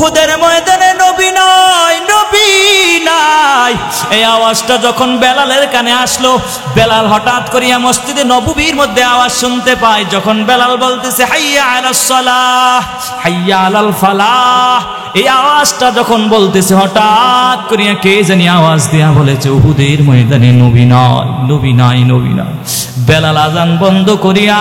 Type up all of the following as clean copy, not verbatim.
উহুদের ময়দানে নবী নাই, নবী নাই। এই আওয়াজটা যখন বেলালের কানে আসলো, বেলাল হঠাৎ করিয়া মসজিদে নববীর মধ্যে আওয়াজ শুনতে পায়। যখন বেলাল বলতেছে হাইয়া আলাস সালাহ, হাইয়া আলাল ফালাহ, এই আওয়াজটা যখন বলতেছে, হঠাৎ করিয়া কে জানি আওয়াজ দিয়া বলেছে উহুদের ময়দানে নবী নাই, নবী নাই, নবী নাই। বেলাল আজান বন্ধ করিয়া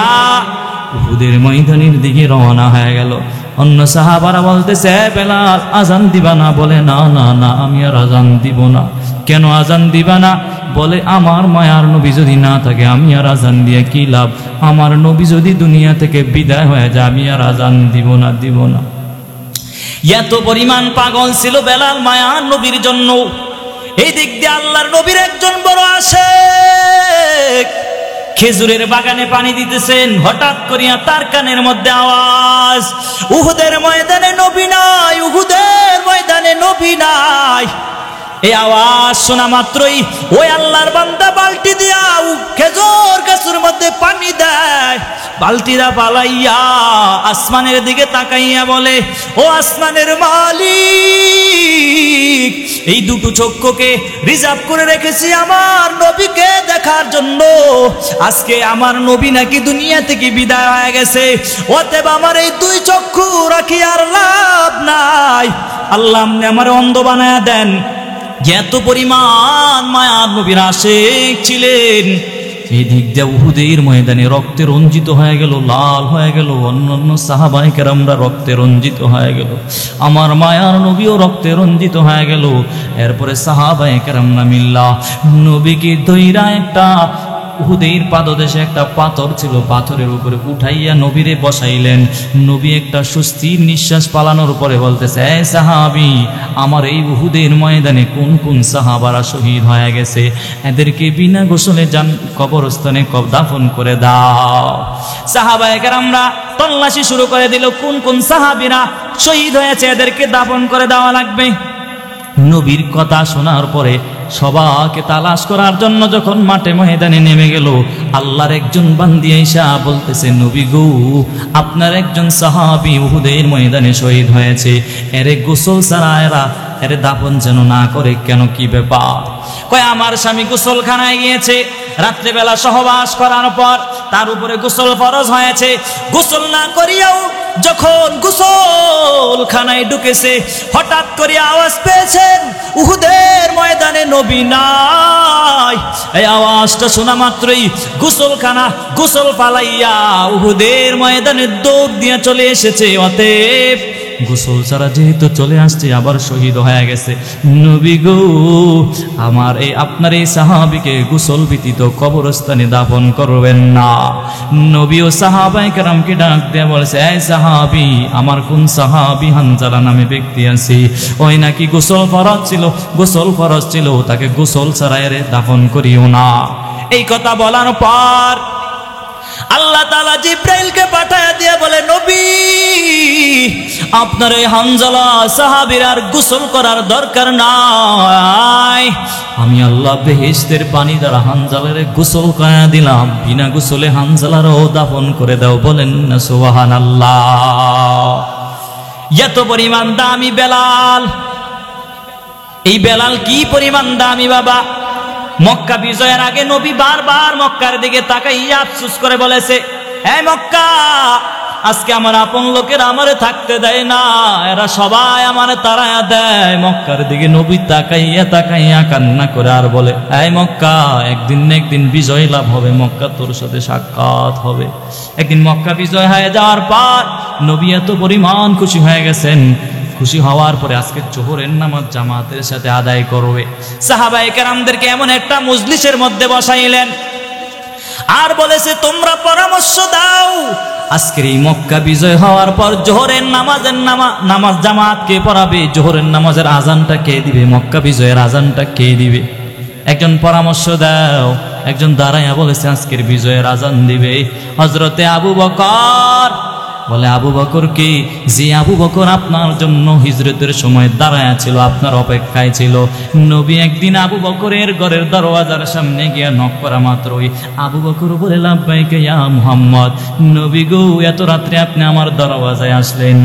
উহুদের ময়দানের দিকে রওনা হয়ে গেল। অন্য সাহাবারা বলতেছে বেলাল আজান দিবা না? বলে না না না, আমি আর আজান দিব না। কেন আজান দিবা না? বলে আমার মায়ার নবী যদি না থাকে আমি আর আজান দিয়ে কি লাভ? আমার নবী যদি দুনিয়া থেকে বিদায় হয়ে যায় আমি আর আজান দিব না, দিব না। এত পরিমাণ পাগল ছিল বেলাল মায়ার নবীর জন্য। এই দিক দিয়ে আল্লাহর নবীর একজন বড় আশিক খেজুরের বাগানে পানি দিতেছেন, হঠাৎ করিয়া তার কানের মধ্যে আওয়াজ উহুদের ময়দানে নবী নাই, উহুদের ময়দানে নবী নাই। এই আওয়াজ শোনা মাত্রই ওই আল্লাহর বান্দা বালতি দিয়া খেজুর গাছের মধ্যে পানি দেয়। বালতিরা পালাইয়া আসমানের দিকে তাকাইয়া বলে ও আসমানের মালিক, এই দুটো চক্ষুকে রিজার্ভ করে রেখেছি আমার নবীকে দেখার জন্য। আজকে আমার নবী নাকি দুনিয়া থেকে বিদায় হয়ে গেছে, অতএব আমার এই দুই চক্ষু রাখি আর লাভ নাই। আল্লাহ আপনি আমার অন্ধ বানায়া দেন। এত পরিমাণ মায়ার নবীর আশিক ছিলেন। এই দিক দিয়ে উহুদের ময়দানে রক্তে রঞ্জিত হয়ে গেল, লাল হয়ে গেল। অন্যান্য সাহাবায়ে কেরামরা রক্তে রঞ্জিত হয়ে গেল, আমার মায়ার নবীও রক্তে রঞ্জিত হয়ে গেল। এরপরে সাহাবায়ে কেরামরা মিল্লা নবীকে দইরা একটা উহুদের পাদদেশে একটা পাথর ছিল, পাথরের উপরে উঠাইয়া নবীরে বসাইলেন। নবী একটা স্বস্তির নিঃশ্বাস পালানোর উপরে বলতেছে এ সাহাবী, আমার এই উহুদের ময়দানে কোন কোন সাহাবারা শহীদ হয়ে গেছে, এদেরকে বিনা গোসলে যান কবরস্থানে দাফন করে দাও। সাহাবায়ে কেরামরা তল্লাশি শুরু করে দিল, কোন কোন সাহাবীরা শহীদ হয়েছে এদেরকে দাফন করে দেওয়া লাগবে। নবীর কথা শোনার পরে সবাইকে তালাশ করার জন্য যখন মাঠে ময়দানে নেমে গেল, আল্লাহর একজন বান্দি আইসা বলতেছে নবী গো, আপনার একজন সাহাবী উহুদের ময়দানে শহীদ হয়েছে, এরে গোসল ছাড়া এরে দাফন যেন না করে। কেন, কি ব্যাপার? কয় আমার স্বামী গোসলখানায় গিয়েছে, রাত্রেবেলা সহবাস করার পর তার উপরে গোসল ফরজ হয়েছে। গোসল না করিয়াও যখন গোসলখানায় ঢুকেছে, হঠাৎ করে আওয়াজ পেয়েছেন উহুদের ময়দানে নবী নাই। এই আওয়াজটা শোনা মাত্রই গোসল ফালাইয়া উহুদের ময়দানে দৌড় দিয়ে চলে এসেছে। অতএব গোসল ছাড়া যেহেতু চলে আসছে, আবার শহীদ হয়ে গেছে। নবী গো, আমার আপনার এই সাহাবীকে গোসল ব্যতীত কবরস্থানে দাফন করবেন না। নবী ও সাহাবায়ে কেরামকে ডাক দিয়ে বলেছে এই সাহাবী, আমার কোন সাহাবী হানজালা নামে ব্যক্তি আছে, ওই নাকি গোসল ফরজ ছিল, তাকে গোসল ছাড়া এর দাফন করিও না। এই কথা বলার পর আল্লাহ তাআলা জিব্রাইলকে পাঠায়া দিয়ে বলে নবী, আপনার এই হানজালা সাহাবীর আর গোসল করার দরকার নাই। আমি আল্লাহ বেহেশতের পানি দ্বারা হানজালার গোসল করায়া দিলাম, বিনা গোসলে হানজালারও দাফন করে দাও। বলেন না সুবহানাল্লাহ। এত পরিমাণ দামি বেলাল। এই বেলাল কি পরিমাণ দামি বাবা! মক্কা বিজয়ের আগে নবী বারবার মক্কার দিকে তাকাইয়া আফসোস করে বলেছে এই মক্কা, আজকে আমার আপন লোকেরা আমারে থাকতে দেয় না, এরা সবাই আমারে তাড়ায়া দেয়। মক্কার দিকে নবী তাকাইয়া তাকাইয়া কান্না করে আর বলে এই মক্কা, একদিন না একদিন বিজয় লাভ হবে, মক্কা তোর সাথে সাক্ষাৎ হবে। একদিন মক্কা বিজয় হয়ে যাওয়ার পর নবী এত পরিমাণ খুশি হয়ে গেছেন, খুশি হওয়ার পরে আজকে জোহরের নামাজ জামাতের সাথে আদায় করবে। সাহাবায়ে কেরামদেরকে এমন একটা মজলিসের মধ্যে বসাইলেন আর বলেছে তোমরা পরামর্শ দাও, আজকের এই মক্কা বিজয় হওয়ার পর জোহরের নামাজ জামাত কে পড়াবে, জোহরের নামাজের আজানটা কে দিবে, মক্কা বিজয়ের আজানটা কে দিবে? একজন পরামর্শ দাও। একজন দাঁড়াইয়া বলেছে আজকের বিজয়ের আজান দিবে হযরতে আবু বকর বলে আবু বকর কে? যে আবু বকর আপনার জন্য হিজরতের সময় দাঁড়ায় ছিল, আপনার অপেক্ষায় ছিল। নবী একদিন আবু বকরের ঘরের দরওয়াজার সামনে গিয়ে নক করা মাত্রই আবু বকর বলে লাব্বাইকা ইয়া মুহাম্মদ। নবী গো, এত রাত্রে আপনি আমার দরওয়াজায় আসলেন?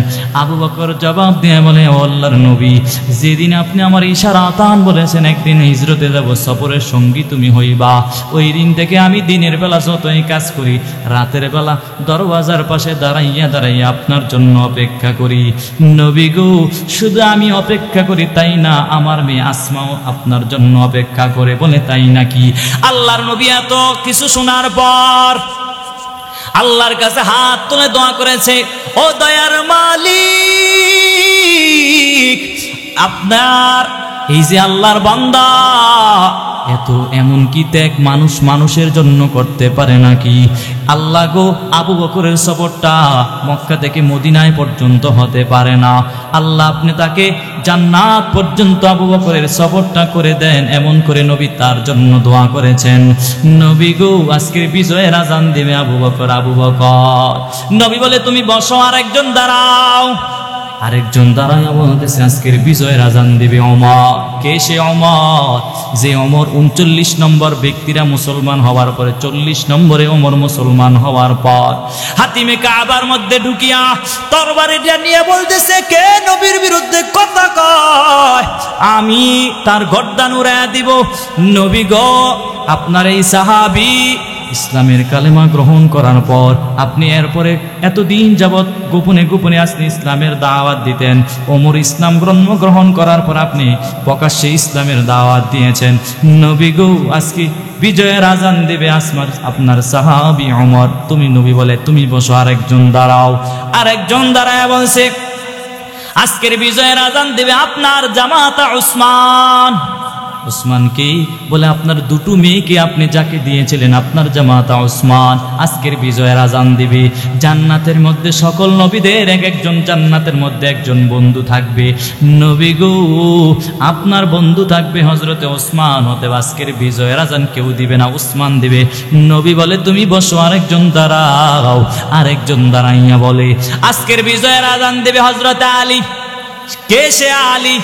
আবু বকর জবাব দিয়ে বলে, ও আল্লাহর নবী, যেদিন আপনি আমার ইশারা আতান বলেছেন একদিন হিজরতে যাব, সফরের সঙ্গী তুমি হইবা, ওই দিন থেকে আমি দিনের বেলা যতই কাজ করি, রাতের বেলা দরওয়াজার পাশে দাঁড়াইয়া দাঁড়াইয়া আপনার জন্য অপেক্ষা করি। নবী গো, শুধু আমি অপেক্ষা করি তাই না, আমার মেয়ে আসমাও আপনার জন্য অপেক্ষা করে। বলে তাই নাকি? আল্লাহর নবী এত কিছু শোনার পর আল্লাহর কাছে হাত তুলে দোয়া করেছে, ও দয়ার মালিক, আপনার এই যে আল্লাহর বান্দা, এত এমন কি ত্যাগ মানুষ মানুষের জন্য করতে পারে নাকি? আল্লাহ গো, আবু বকরের সফরটা মক্কা থেকে মদিনায় পর্যন্ত হতে পারে না, আল্লাহ আপনি তাকে জান্নাত পর্যন্ত আবু বকরের সফরটা করে দেন। এমন করে নবী তার জন্য দোয়া করেছেন। নবী গো, আজকের বিজয়ের আজান দেবে আবু বকর। আবু বকর, নবী বলে তুমি বসো, আর একজন দাঁড়াও। আরেকজন দাঁড়ায় বলতেছে আজকের বিজয়ের আজান দিবে ওমর। কে সে ওমর? যে ওমর 39 নম্বর ব্যক্তিরা মুসলমান হওয়ার পরে 40 নম্বরে ওমর মুসলমান হওয়ার পর হাতিমে কাবার মধ্যে ঢুকিয়া তরবারিটা নিয়ে বলতেছে, কে নবীর বিরুদ্ধে কথা কয় আমি তার গর্দান উড়াইয়া দিব। নবী গো, আপনার এই সাহাবী ইসলামের কালেমা গ্রহণ করার পর আপনি এরপরে এতদিন যাবৎ গোপনে গোপনে আসলে ইসলামের দাওয়াত দিতেন, ওমর ইসলাম গ্রহণ করার পর আপনি প্রকাশ্যে ইসলামের দাওয়াত দিয়েছেন। নবী গো, আজকে বিজয়ের আজান দেবে আসমার আপনার সাহাবী ওমর। তুমি নবী বলে তুমি বসো, আরেকজন দাঁড়াও। আরেকজন দাঁড়ায় বলছে আজকের বিজয়ের আজান দেবে আপনার জামাতা উসমান। উসমান কে? বলে আপনার দুটো মেয়েকে আপনি যাকে দিয়েছিলেন আপনার জামাতা উসমান আজকের বিজয়ের আজান দিবে। জান্নাতের মধ্যে সকল নবীদের এক একজন জান্নাতের মধ্যে একজন বন্ধু থাকবে। নবী গো, আপনার বন্ধু থাকবে হযরতে উসমান। হতে আজকের বিজয়ের আজান কেউ দিবে না, উসমান দিবে। নবী বলে তুমি বসো, আরেকজন দাঁড়াও। আরেকজন দাঁড়াইয়া বলে আজকের বিজয়ের আজান দেবে হযরতে আলী। কে সে আলী?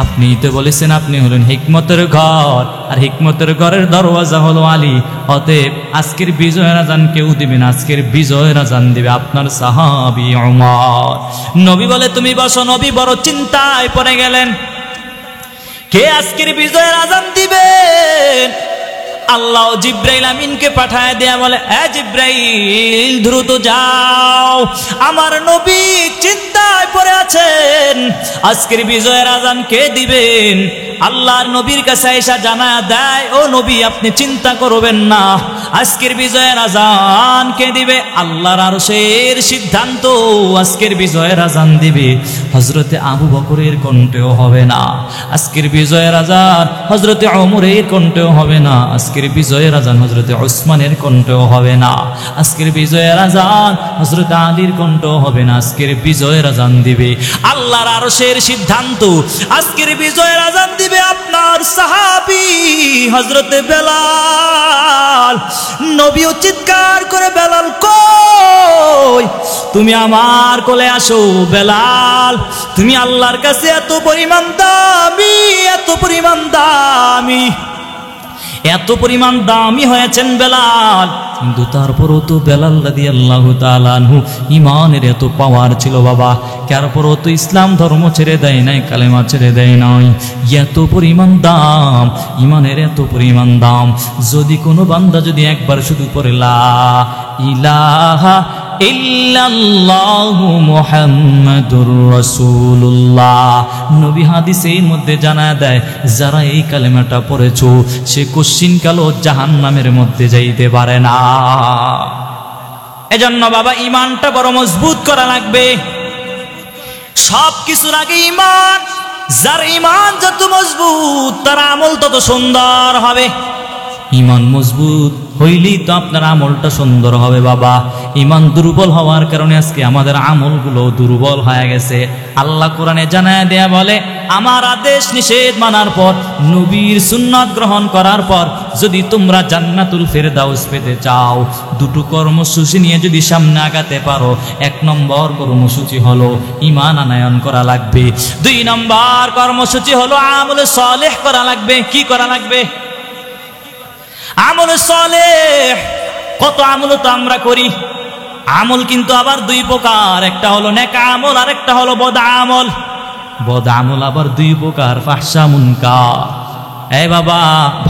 আপনি তো বলেছেন আপনি হলেন হিকমতের ঘর, আর হিকমতের ঘরের দরওয়াজা হলো আলী। অতএব আজকের বিজয়ের আজান কেউ দিবে না, আজকের বিজয়ের আজান দিবে আপনার সাহাবী ওমর। নবী বলে তুমি বসো। নবী বড় চিন্তায় পড়ে গেলেন, কে আজকের বিজয়ের আজান দিবেন? আল্লাহ জিব্রাইল আমিনকে পাঠায় দেয়া বলে, এ জিব্রাইল দ্রুত যাও, আমার নবী চিন্তায় পড়ে আছেন, আজকের বিজয়ের আজান কে দিবেন? আল্লাহর নবীর কাছে এসে জানায় দেয়, ও নবী আপনি চিন্তা করবেন না, আজকের বিজয়ের আজান কে দিবে? আল্লাহর আরশের সিদ্ধান্ত, আজকের বিজয়ের আজান দিবে হযরতে আবু বকরের কণ্ঠেও হবে না, আজকের বিজয়ের আজান হযরতে ওমরের কণ্ঠেও হবে না, আজকের বিজয়ের আজান হযরতে উসমানের কণ্ঠেও হবে না, আজকের বিজয়ের আজান হযরতে আলীর কণ্ঠেও হবে না, আজকের বিজয়ের আজান দিবে আল্লাহর আরশের সিদ্ধান্ত। আজকের বিজয়ের আজান দিবে আপনার সাহাবী হযরতে বেলাল। নবীও চিৎকার করে, বেলাল কই? তুমি আমার কোলে আসো। বেলাল, তুমি আল্লাহর কাছে এত পরিমাণ দামি, এত পরিমাণ দামি, এত পরিমাণ দামি হয়েছেন বেলাল, কিন্তু তারপরও তো বেলাল রাদিয়াল্লাহু তাআলা আনহু ইমানের এত পাওয়ার ছিল বাবা, তারপরও তো ইসলাম ধর্ম ছেড়ে দেয় নাই, কালেমা ছেড়ে দেয় নাই। এত পরিমাণ দাম, ইমানের এত পরিমাণ দাম। যদি কোনো বান্দা যদি একবার শুধু পড়ে লা ইলাহা ইল্লাল্লাহু মুহাম্মাদুর রাসূলুল্লাহ, নবী হাদিসের মধ্যে জানা দেয় যারা এই কালেমাটা পড়েছো সে কোশ্চিনকালও জাহান্নামের মধ্যে যাইতে পারে না। এজন্য বাবা ঈমানটা বড় মজবুত করা লাগবে। সব কিছুর আগে ঈমান। যার ঈমান যত মজবুত তার আমল তত সুন্দর হবে। ইমান মজবুত হইলেই তো আপনার আমলটা সুন্দর হবে বাবা। ইমান দুর্বল হওয়ার কারণে আজকে আমাদের আমলগুলো দুর্বল হয়ে গেছে। আল্লাহ কোরআনে জানায় দেয়া বলে, আমার আদেশ নিষেধ মানার পর, নবীর সুন্নাত গ্রহণ করার পর যদি তোমরা জান্নাতুল ফেরদাউস পেতে চাও, দুটো কর্মসূচি নিয়ে যদি সামনে আগাতে পারো। 1 নম্বর কর্মসূচি হলো ঈমান আনয়ন করা লাগবে। 2 নম্বর কর্মসূচি হলো আমল সালেহ করা লাগবে। কি করা লাগবে? আমল সালেহ। কত আমল তো আমরা করি। আমল কিন্তু আবার 2 প্রকার, একটা হলো নেক আমল আর একটা হলো বদ আমল। বদ আমল আবার 2 প্রকার, ফাহশা মুনকার। এই বাবা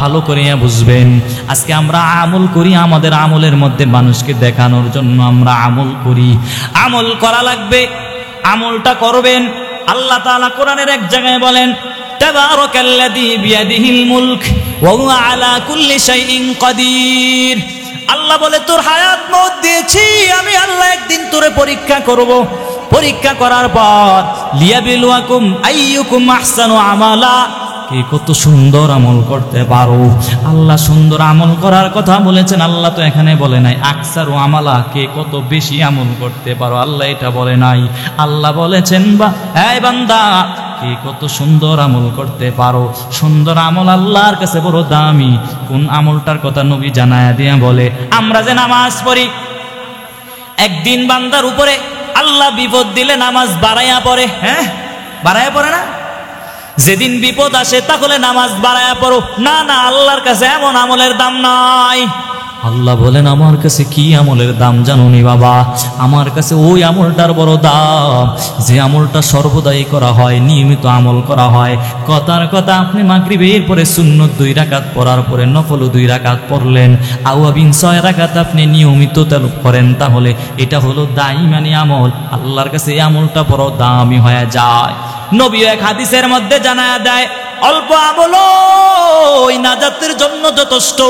ভালো করে বুঝবেন, আজকে আমরা আমল করি, আমাদের আমলের মধ্যে মানুষকে দেখানোর জন্য আমরা আমল করি। আমল করা লাগবে, আমলটা করবেন। আল্লাহ তাআলা কোরআনের এক জায়গায় বলেন, তাবারাকাল্লাযী বিয়াদিহিল মুলক ওয়া হুয়া আলা কুল্লি শাইইন কাদির। আল্লাহ বলে, তোর হায়াত মওত দিয়েছি আমি আল্লাহ, একদিন তোরে পরীক্ষা করব। পরীক্ষা করার পর লিয়াবিলুয়াকুম আইয়ুকুম আহসানু আমালা, কে কত সুন্দর আমল করতে পারো। আল্লাহ সুন্দর আমল করার কথা বলেছেন, আল্লাহ তো এখানে বলে নাই আকসারু আমালা, কে কত বেশি আমল করতে পারো, আল্লাহ এটা বলে নাই। আল্লাহ বলেছেন, বা এই বান্দা কে কত সুন্দর আমল করতে পারো। সুন্দর আমল আল্লাহর কাছে বড় দামি। কোন আমলটার কথা নবী জানায়া দিয়ে বলে, আমরা যে নামাজ পড়ি, একদিন বান্দার উপরে আল্লাহ বিপদ দিলে নামাজ বাড়াইয়া পড়ে। হ্যাঁ, বাড়াইয়া পড়ে না? যেদিন বিপদ আসে তাহলে নামাজ বাড়াইয়া পড়ো। না না, আল্লাহর কাছে এমন আমলের দাম নাই। আল্লাহ বলেন, আমার কাছে কি আমলের দাম জানোনি বাবা? আমার কাছে ওই আমলটার বড় দাম, যে আমলটা সর্বদাই করা হয়, নিয়মিত আমল করা হয়। কথার কথা, আপনি মাগরিবের পরে সুন্নত 2 রাকাত পড়ার পরে নফল 2 রাকাত পড়লেন, আওয়াবিন 6 রাকাত আপনি নিয়মিত তেলাওয়াত করেন, তাহলে এটা হলো দাইমানি আমল। আল্লাহর কাছে এই আমলটা বড় দামি হয়ে যায়। নবী এক হাদিসের মধ্যে জানায়া দেয়, অল্প আমল ওই নাজাতের জন্য যথেষ্ট।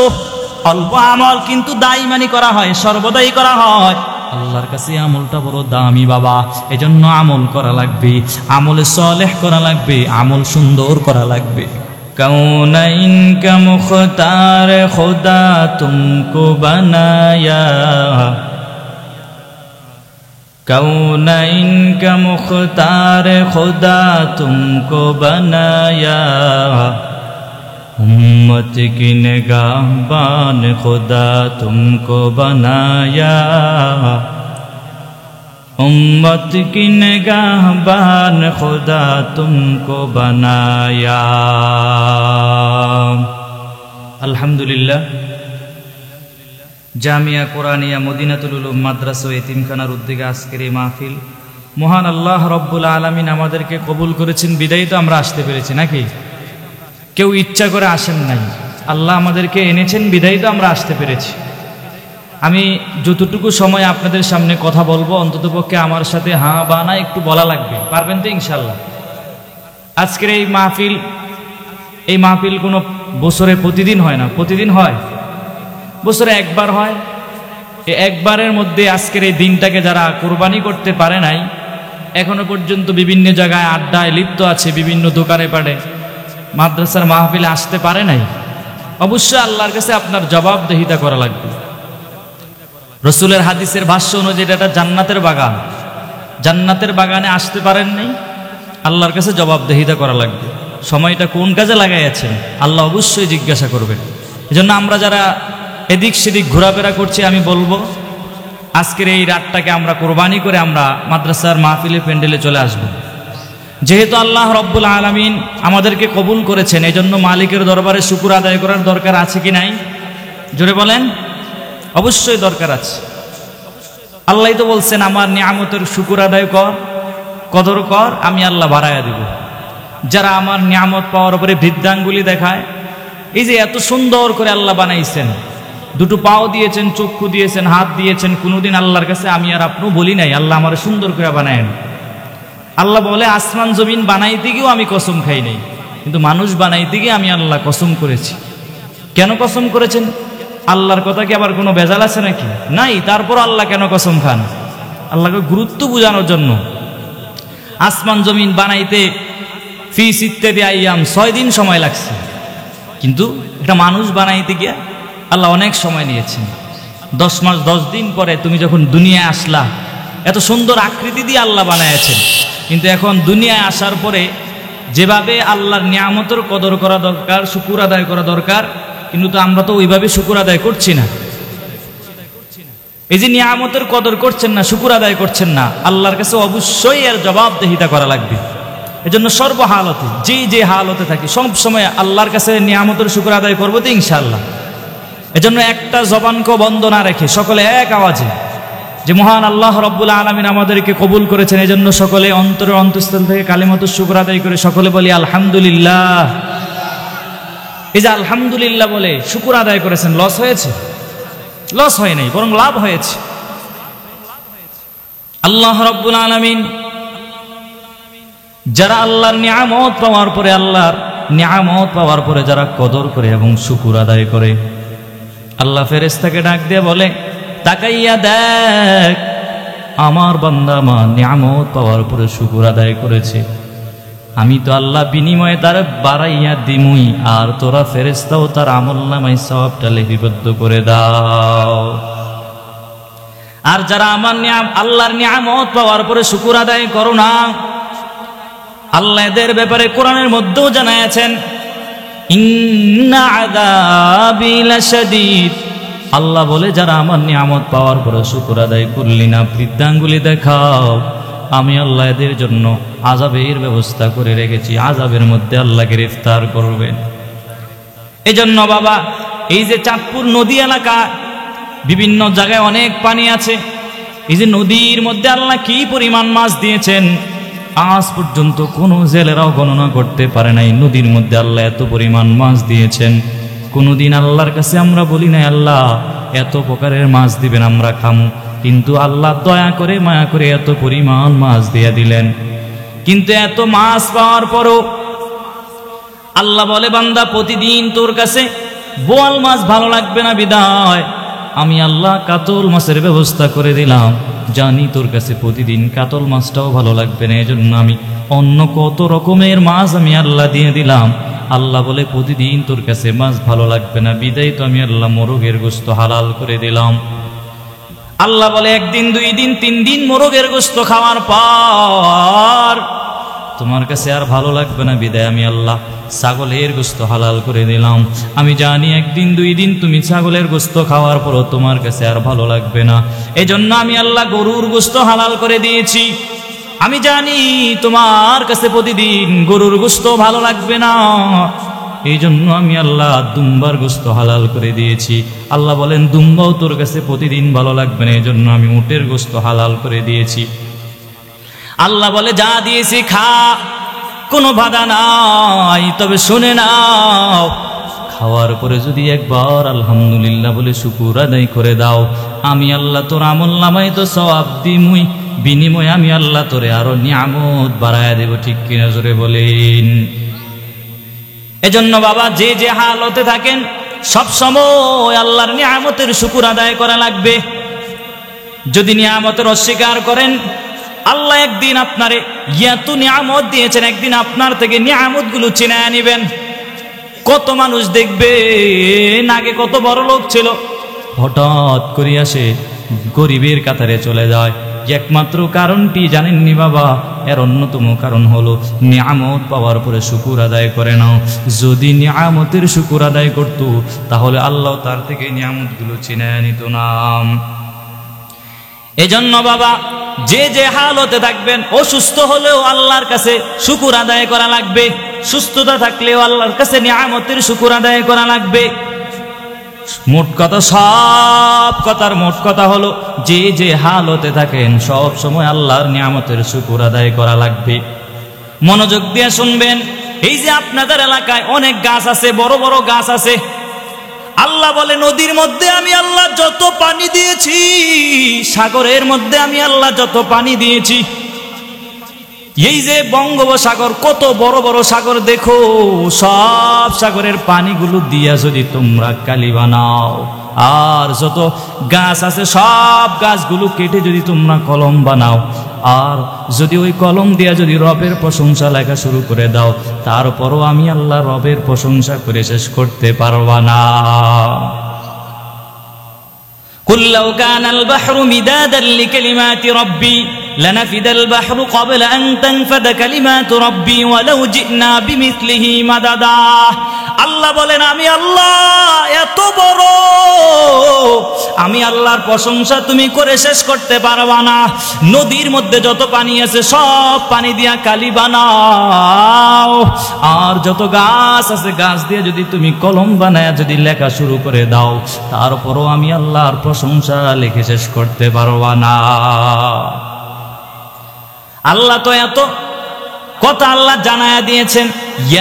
অল্প আমল কিন্তু দাইমানি করা হয়, সর্বদাই করা হয়। আল্লাহর কাছে আমলটা বড় দামি বাবা। এজন্য আমল করা লাগবে, আমলে সালেহ করা লাগবে, আমল সুন্দর করা লাগবে। কৌনাইন কা মুখতার খুদা তুমকো বানায়া, कौनैन का मुख्तार खुदा तुमको बनाया, उम्मत की निगाहबान खुदा तुमको बनाया, उम्मत की निगाहबान खुदा तुमको बनाया। अल्हम्दुलिल्लाह, জামিয়া কোরআনিয়া মদিনাতুল উলুম মাদ্রাসা এতিমখানার উদ্যোগে আজকের এই মাহফিল মহান আল্লাহ রব্বুল আলামিন আমাদেরকে কবুল করেছেন, বিদায়ী তো আমরা আসতে পেরেছি নাকি? কেউ ইচ্ছা করে আসেন নাই, আল্লাহ আমাদেরকে এনেছেন, বিদায়ী তো আমরা আসতে পেরেছি। আমি যতটুকু সময় আপনাদের সামনে কথা বলবো, অন্ততপক্ষে আমার সাথে হ্যাঁ বা না একটু বলা লাগবে। পারবেন তো ইনশাল্লাহ? আজকের এই মাহফিল কোনো বছরে প্রতিদিন হয় না, প্রতিদিন হয়, বছরে একবার হয়। এই একবারের মধ্যে আজকের এই দিনটাকে যারা কোরবানি করতে পারে নাই, এখনো পর্যন্ত বিভিন্ন জায়গায় আড্ডায় লিপ্ত আছে, বিভিন্ন দোকানে পাড়ে মাদ্রাসার মাহফিলে আসতে পারে নাই, অবশ্যই আল্লাহর কাছে আপনার জবাবদিহিতা করা লাগবে। রসুলের হাদিসের ভাষ্য অনুযায়ী এটা জান্নাতের বাগান, জান্নাতের বাগানে আসতে পারেন নাই, আল্লাহর কাছে জবাবদিহিতা করা লাগবে। সময়টা কোন কাজে লাগাইয়াছেন আল্লাহ অবশ্যই জিজ্ঞাসা করবেন। এজন্য আমরা যারা এদিক সেদিক ঘোরাফেরা করছি, আমি বলবো আজকের এই রাতটাকে আমরা কোরবানি করে আমরা মাদ্রাসার মাহফিলে প্যান্ডেলে চলে আসব। যেহেতু আল্লাহ রব্বুল আলামিন আমাদেরকে কবুল করেছেন, এজন্য মালিকের দরবারে শুকর আদায় করার দরকার আছে কি নাই? জোরে বলেন। অবশ্যই দরকার আছে। আল্লাহ তো বলছেন, আমার নিয়ামতের শুকর আদায় কর, কদর কর, আমি আল্লাহ বাড়াইয়া দিব। যারা আমার নিয়ামত পাওয়ার উপরে বৃদ্ধাঙ্গুলি দেখায়, এই যে এত সুন্দর করে আল্লাহ বানাইছেন, দুটো পাও দিয়েছেন, চক্ষু দিয়েছেন, হাত দিয়েছেন, কোনোদিন আল্লাহর কাছে আমি আর আপনিও বলি নাই আল্লাহ আমার সুন্দর করে বানায়েন। আল্লাহ বলে, আসমান জমিন বানাইতে গিয়েও আমি কসম খাই নাই, কিন্তু মানুষ বানাইতে গিয়ে আমি আল্লাহ কসম করেছি। কেন কসম করেছেন? আল্লাহর কথা কি আবার কোনো ভেজাল আছে নাকি? নাই। তারপর আল্লাহ কেন কসম খান? আল্লাহকে গুরুত্ব বোঝানোর জন্য। আসমান জমিন বানাইতে ফি সিত্তাতি আইয়াম, 6 দিন সময় লাগছে, কিন্তু এটা মানুষ বানাইতে গিয়া আল্লাহ অনেক সময় নিয়েছেন। 10 মাস 10 দিন পরে তুমি যখন দুনিয়ায় আসলা, এত সুন্দর আকৃতি দিয়ে আল্লাহ বানাইছেন, কিন্তু এখন দুনিয়ায় আসার পরে যেভাবে আল্লাহর নিয়ামতের কদর করা দরকার, শুকর আদায় করা দরকার, কিন্তু তো আমরা তো ওইভাবে শুকর আদায় করছি না। এই যে নিয়ামতের কদর করছেন না, শুকর আদায় করছেন না, আল্লাহর কাছে অবশ্যই এর জবাবদিহিতা করা লাগবে। এজন্য সর্বহালতে যে হালতে থাকি সব সময় আল্লাহর কাছে নিয়ামতের শুকর আদায় করবো তো ইনশাআল্লাহ। এজন্য একটা জবানকে বন্ধ না রেখে সকলে এক আওয়াজে যে মহান আল্লাহ রব্বুল আলামিন আমাদেরকে কবুল করেছেন, এজন্য সকলে অন্তরের অন্তঃস্থল থেকে কালিমাতুশ শুকর আদায় করে সকলে বলি আলহামদুলিল্লাহ। এই যে আলহামদুলিল্লাহ বলে শুকর আদায় করেছেন, লস হয়েছে? লস হয় নাই, বরং লাভ হয়েছে। আল্লাহ রব্বুল আলামিন যারা আল্লাহর নিয়ামত পাওয়ার পরে যারা কদর করে এবং শুকর আদায় করে, আল্লাহ ফেরেশতাকে ডাক দিয়ে বলে, তাকাইয়া দেখ আমার বান্দা আমার নিয়ামত পাওয়ার পরে শুকর আদায় করেছে, আমি তো আল্লাহ বিনিময়ে তার বাড়াইয়া দিমুই, আর তোরা ফেরেশতাও তার আমলনামায় সওয়াবটা লিপিবদ্ধ করে দাও। আর যারা আল্লাহর নিয়ামত পাওয়ার পরে শুকর আদায় করো না, আল্লাহ এদের ব্যাপারে কোরআনের মধ্যেও জানাইয়াছেন, ইন্না আযাবি লাশাদীদ। আল্লাহ বলে যারা আমার নিয়ামত পাওয়ার পরে শুকর আদায় করলি না, বৃদ্ধাঙ্গুলি দেখাও, আমি আল্লাহ এদের জন্য আযাবের ব্যবস্থা করে রেখেছি, আযাবের মধ্যে আল্লাহ গ্রেফতার করবেন। এজন্য বাবা, এই যে চাঁদপুর নদী এলাকা, বিভিন্ন জায়গায় অনেক পানি আছে, এই যে নদীর মধ্যে আল্লাহ কি পরিমাণ মাছ দিয়েছেন, আজ পর্যন্ত কোনো জেলেরাও গণনা করতে পারে নাই। নদীর মধ্যে আল্লাহ এত পরিমাণ মাছ দিয়েছেন, কোনোদিন আল্লাহর কাছে আমরা বলি নাই আল্লাহ এত প্রকারের মাছ দিবেন আমরা খামু, কিন্তু আল্লাহ দয়া করে মায়া করে এত পরিমাণ মাছ দিয়ে দিলেন। কিন্তু এত মাছ পাওয়ার পরও আল্লাহ বলে, বান্দা প্রতিদিন তোর কাছে বোয়াল মাছ ভালো লাগবে না, বিদায় আমি আল্লাহ কাতল মাছের ব্যবস্থা করে দিলাম, জানি তোর কাছে প্রতিদিন কাতল মাছটাও ভালো লাগবে না, এজন্য আমি অন্য কত রকমের মাছ আমি আল্লাহ দিয়ে দিলাম। আল্লাহ বলে প্রতিদিন তোর কাছে মাছ ভালো লাগবে না, বিদায় তো আমি আল্লাহ মোরগের গোশত হালাল করে দিলাম। আল্লাহ বলে একদিন 2 দিন 3 দিন মোরগের গোশত খাওয়ার পর তোমার কাছে আর ভালো লাগবে না, বিদায় আমি আল্লাহ ছাগলের গোশত হালাল করে দিলাম। আমি জানি একদিন 2 দিন তুমি ছাগলের গোশত খাওয়ার পরও তোমার কাছে আর ভালো লাগবে না, এজন্য আমি আল্লাহ গরুর গোশত হালাল করে দিয়েছি। আমি জানি তোমার কাছে প্রতিদিন গরুর গোশত ভালো লাগবে না, এই জন্য আমি আল্লাহ দুম্বার গোশত হালাল করে দিয়েছি। আল্লাহ বলেন দুম্বাও তোর কাছে প্রতিদিন ভালো লাগবে না, এই জন্য আমি উটের গোশত হালাল করে দিয়েছি। আল্লাহ বলে যা দিয়েছি খা, কোনো বাধা নাই, তবে শুনে নাও, খাওয়ার পরে যদি একবার আলহামদুলিল্লাহ বলে শুকর আদায় করে দাও, আমি আল্লাহ তোর আমলনামায় তো সওয়াব দিমুই, বিনিময়ে আমি আল্লাহ তোরে আরো নিয়ামত বাড়ায়া দেব। ঠিক কিনা জোরে বলেন? এজন্য বাবা, যে হালতে থাকেন সব সময় আল্লাহর নিয়ামতের শুকর আদায় করা লাগবে। যদি নিয়ামতের অস্বীকার করেন, আল্লাহ একদিন আপনারে এত নিয়ামত দিয়েছেন, একদিন আপনার থেকে নিয়ামত গুলো চিনায় নিবেন। কত মানুষ দেখবেন আগে কত বড় লোক ছিল, হঠাৎ করে আসে গরিবের কাতারে চলে যায়। একমাত্র কারণটি জানেননি বাবা? এর অন্যতম কারণ হলো নিয়ামত পাওয়ার পরে শুকর আদায় করে নাও। যদি নিয়ামতের শুকর আদায় করত, তাহলে আল্লাহ তার থেকে নিয়ামতগুলো চিনায় নিত না। এজন্য বাবা, যে হালতে থাকবেন, অসুস্থ হলেও আল্লাহর কাছে শুকর আদায় করা লাগবে, সুস্থতা থাকলেও আল্লাহর কাছে নিয়ামতের শুকর আদায় করা লাগবে। মোট কথা, সব কথার মোট কথা হলো যে হালতে থাকেন সব সময় আল্লাহর নিয়ামতের শুকর আদায় করা লাগবে। মনোযোগ দিয়ে শুনবেন। এই যে আপনাদের এলাকায় অনেক গাছ আছে, বড় বড় গাছ আছে, আল্লাহ বলে নদীর মধ্যে আমি আল্লাহ যত পানি দিয়েছি, সাগরের মধ্যে আমি আল্লাহ যত পানি দিয়েছি, এই যে বঙ্গোপসাগর, কত বড় বড় সাগর দেখো, সব সাগরের পানিগুলো দিয়া যদি তোমরা কালি বানাও, আর যত গাছ আছে সব গাছগুলো কেটে যদি তোমরা কলম বানাও, আর যদি ওই কলম দিয়া যদি রবের প্রশংসা লেখা শুরু করে দাও, তারপরও আমি আল্লাহ রবের প্রশংসা করে শেষ করতে পারবা না। কুল লাউ কানাল বাহরু মিদাদান লিকালিমাতি রাব্বি লানাফিদাল বাহরু ক্বাবলা আন তানফাদা কালিমাতু রাব্বি ওয়ালাউ জিনা বিমিসলিহি মাদাদা। আল্লাহ বলেন, আমি আল্লাহ এত বড়, আমি আল্লাহর প্রশংসা তুমি করে শেষ করতে পারবা না। নদীর মধ্যে যত পানি আছে সব পানি দিয়া কালি বানাও, আর যত গাছ আছে গাছ দিয়ে যদি তুমি কলম বানায় যদি লেখা শুরু করে দাও, তারপরও আমি আল্লাহর প্রশংসা লিখে শেষ করতে পারবা না। আল্লাহ তো এত কথা আল্লাহ জানায়া দিয়েছেন,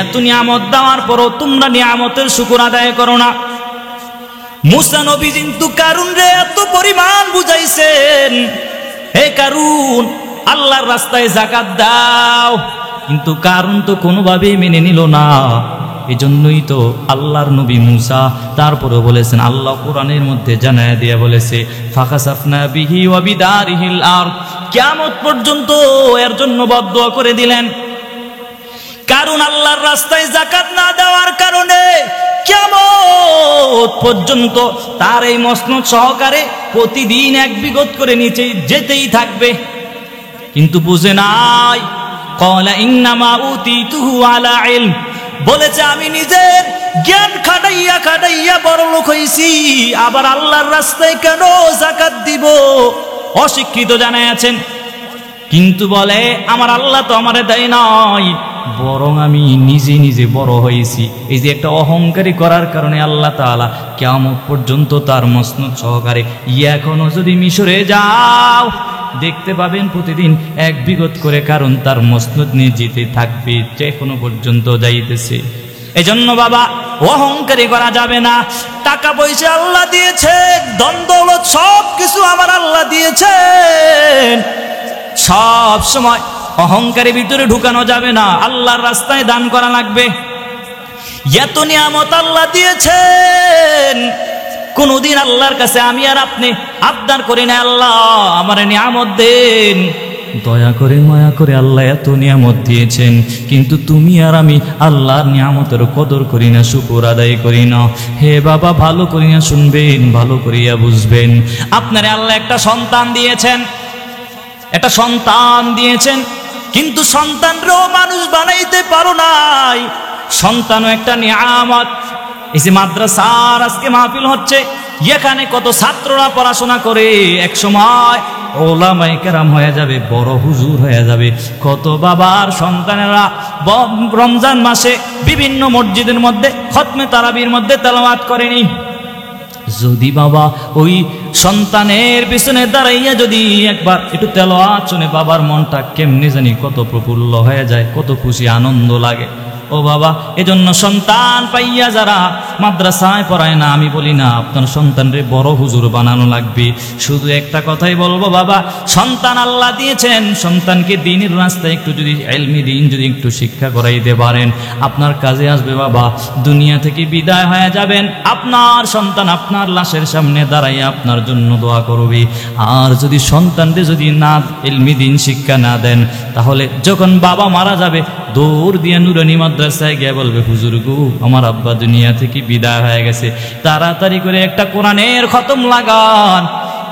এত নিয়ামত দেওয়ার পরও তোমরা নিয়ামতের শুকর আদায় করো না। মুসা নবী কিন্তু কারুন রে এত পরিমাণ বুঝাইছেন, হে কারুন আল্লাহর রাস্তায় যাকাত দাও, কিন্তু কারুন তো কোনোভাবেই মেনে নিল না। এজন্যই তো আল্লাহর নবী মুসা তারপরে বলেছেন, আল্লাহ কোরআনের মধ্যে জানায়া দিয়ে বলেছে, ফাখাসাফনা বিহি ওয়া বিদারিহিল আরদ, কিয়ামত পর্যন্ত এর জন্য বদদুয়া করে দিলেন। কারণ আল্লাহর রাস্তায় যাকাত না দেওয়ার কারণে কিয়ামত পর্যন্ত তার এই মসনদ সহকারে প্রতিদিন এক বিগত করে নিচে যেতেই থাকবে। কিন্তু বুঝে নাই, ক্বালা ইন্নামা উতিতুহু আলা ইলম, বলেছে আমি নিজের জ্ঞান খাটাইয়া খাটাইয়া বড় লোক হইছি, আবার আল্লাহর রাস্তায় কেন যাকাত দিব? অশিক্ষিত জানাই আছেন। কিন্তু বলে আমার আল্লাহ তো আমারে দেয় নাই, বরং আমি নিজে নিজে বড় হয়েছি। এই যে একটা অহংকারী করার কারণে আল্লাহ তাআলা কিয়ামত পর্যন্ত তার মসনদ সহকারে, এখনো যদি মিশরে যাও দেখতে পাবেন প্রতিদিন এক বিগত করে, কারণ তার মসনদ নিয়ে যেতে থাকবে, এখনো পর্যন্ত যাইতেছে। এজন্য বাবা অহংকারী করা যাবে না। টাকা পয়সা আল্লাহ দিয়েছেন, ধন দৌলত সব কিছু আমার আল্লাহ দিয়েছেন, সব সময় অহংকারের ভিতরে ঢুকানো যাবে না, আল্লাহর রাস্তায় দান করা লাগবে। এত নিয়ামত আল্লাহ দিয়েছেন, কোনদিন আল্লাহর কাছে আমি আর আপনি আবদার করি না, আল্লাহ আমার নিয়ামত দেন। দয়া করে মায়া করে আল্লাহ এত নিয়ামত দিয়েছেন, কিন্তু তুমি আর আমি আল্লাহর নিয়ামতের কদর করি না, শুকর আদায় করি না। হে বাবা, ভালো করিয়া শুনবেন, ভালো করিয়া বুঝবেন। আপনারে আল্লাহ একটা সন্তান দিয়েছেন, একটা সন্তান দিয়েছেন, কিন্তু সন্তানরাও মানুষ বানাইতে পারো নাই। সন্তানও একটা নিয়ামত। এই যে মাদ্রাসার আজকে মাহফিল হচ্ছে, এখানে কত ছাত্ররা পড়াশোনা করে এক সময় ওলামায়ে কেরাম হয়ে যাবে, বড় হুজুর হয়ে যাবে। কত বাবার সন্তানেরা রমজান মাসে বিভিন্ন মসজিদের মধ্যে খতমে তারাবির মধ্যে তেলাওয়াত করেনি। যদি বাবা ওই সন্তানের পিছনে দাঁড়াইয়া যদি একবার একটু তেলাওয়াত শুনে, বাবার মনটা কেমনে জানি কত প্রফুল্ল হয়ে যায়, কত খুশি আনন্দ লাগে। ও বাবা, এজন্য সন্তান পাইয়া যারা মাদ্রাসায় পড়ায় না, আমি বলি না আপনার সন্তানরে বড় হুজুর বানানো লাগবে। শুধু একটা কথাই বলবো বাবা, সন্তান আল্লাহ দিয়েছেন, সন্তানকে দ্বীনের রাস্তায় একটু যদি ইলমি দ্বীন যদি একটু শিক্ষা করাইতে পারেন, আপনার কাজে আসবে বাবা। দুনিয়া থেকে বিদায় হয়ে যাবেন, আপনার সন্তান আপনার লাশের সামনে দাঁড়াইয়া আপনার জন্য দোয়া করবে। আর যদি সন্তানকে যদি না ইলমি দ্বীন শিক্ষা না দেন, তাহলে যখন বাবা মারা যাবে দৌড় দিয়ে নুরানি মাদ্রাসায় গিয়ে বলবে, হুজুর গো আমার আব্বা দুনিয়া থেকে বিদায় হয়ে গেছে, তাড়াতাড়ি করে একটা কোরআনের খতম লাগান।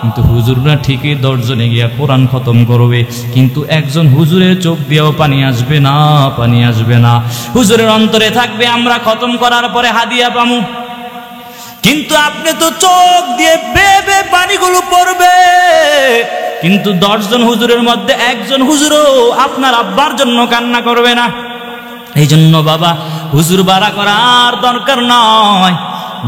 কিন্তু হুজুররা ঠিকই 10 জনে গিয়া কোরআন খতম করবে, কিন্তু একজন হুজুরের চোখ দিয়েও পানি আসবে না, পানি আসবে না। হুজুরের অন্তরে থাকবে আমরা খতম করার পরে হাদিয়া পামু, কিন্তু আপনি তো চোখ দিয়ে বেবে পানিগুলো পড়বে, কিন্তু 10 জন হুজুরের মধ্যে একজন হুজুরও আপনার আব্বার জন্য কান্না করবে না। এই জন্য বাবা হুজুর বাড়া করার দরকার নয়।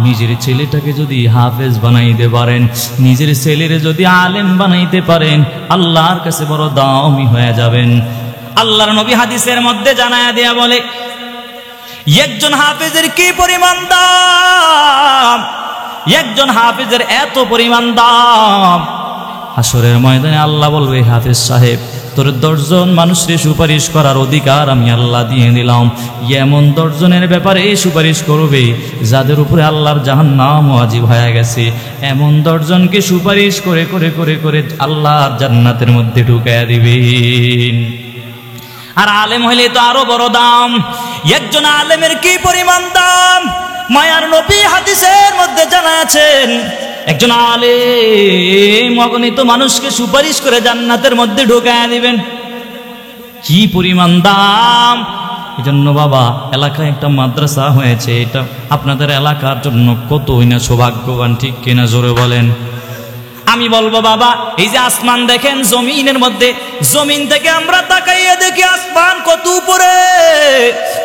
নিজের ছেলেটাকে যদি হাফেজ বানাইতে পারেন, নিজের ছেলেরে যদি আলেম বানাইতে পারেন, আল্লাহর কাছে বড় দামি হয়ে যাবেন। আল্লাহর নবী হাদিসের মধ্যে জানায়া দেয়া বলে, একজন হাফেজের কি পরিমাণ দাম, একজন হাফেজের এত পরিমাণ দাম। হাসরের ময়দানে আল্লাহ বলবে, হাফেজ সাহেব তোর 10 জন মানুষের সুপারিশ করার অধিকার আমি আল্লাহ দিয়ে দিলাম। এমন 10 জনের ব্যাপারে সুপারিশ করবে যাদের উপরে আল্লাহর জাহান্নাম ওয়াজিব হয়ে গেছে, এমন 10 জনকে সুপারিশ করে করে করে করে আল্লাহর জান্নাতের মধ্যে ঢুকাইয়া দিবেন। আর আলেম হইলে তো আরো বড় দাম। একজন আলেমের কি পরিমাণ দাম, মায়ার নবী হাদিসের মধ্যে জানা আছেন, একজন আলেম অগণিত মানুষকে সুপারিশ করে জান্নাতের মধ্যে ঢোকায় দিবেন। কি পরিমাণ দাম! এজন্য বাবা, এলাকায় একটা মাদ্রাসা হয়েছে, এটা আপনাদের এলাকার জন্য কতই না সৌভাগ্যবান, ঠিক কিনা জোরে বলেন। আমি বলবো বাবা, এই যে আসমান দেখেন জমিনের মধ্যে, জমিন থেকে আমরা তাকাইয়ে দেখি আসমান কত উপরে,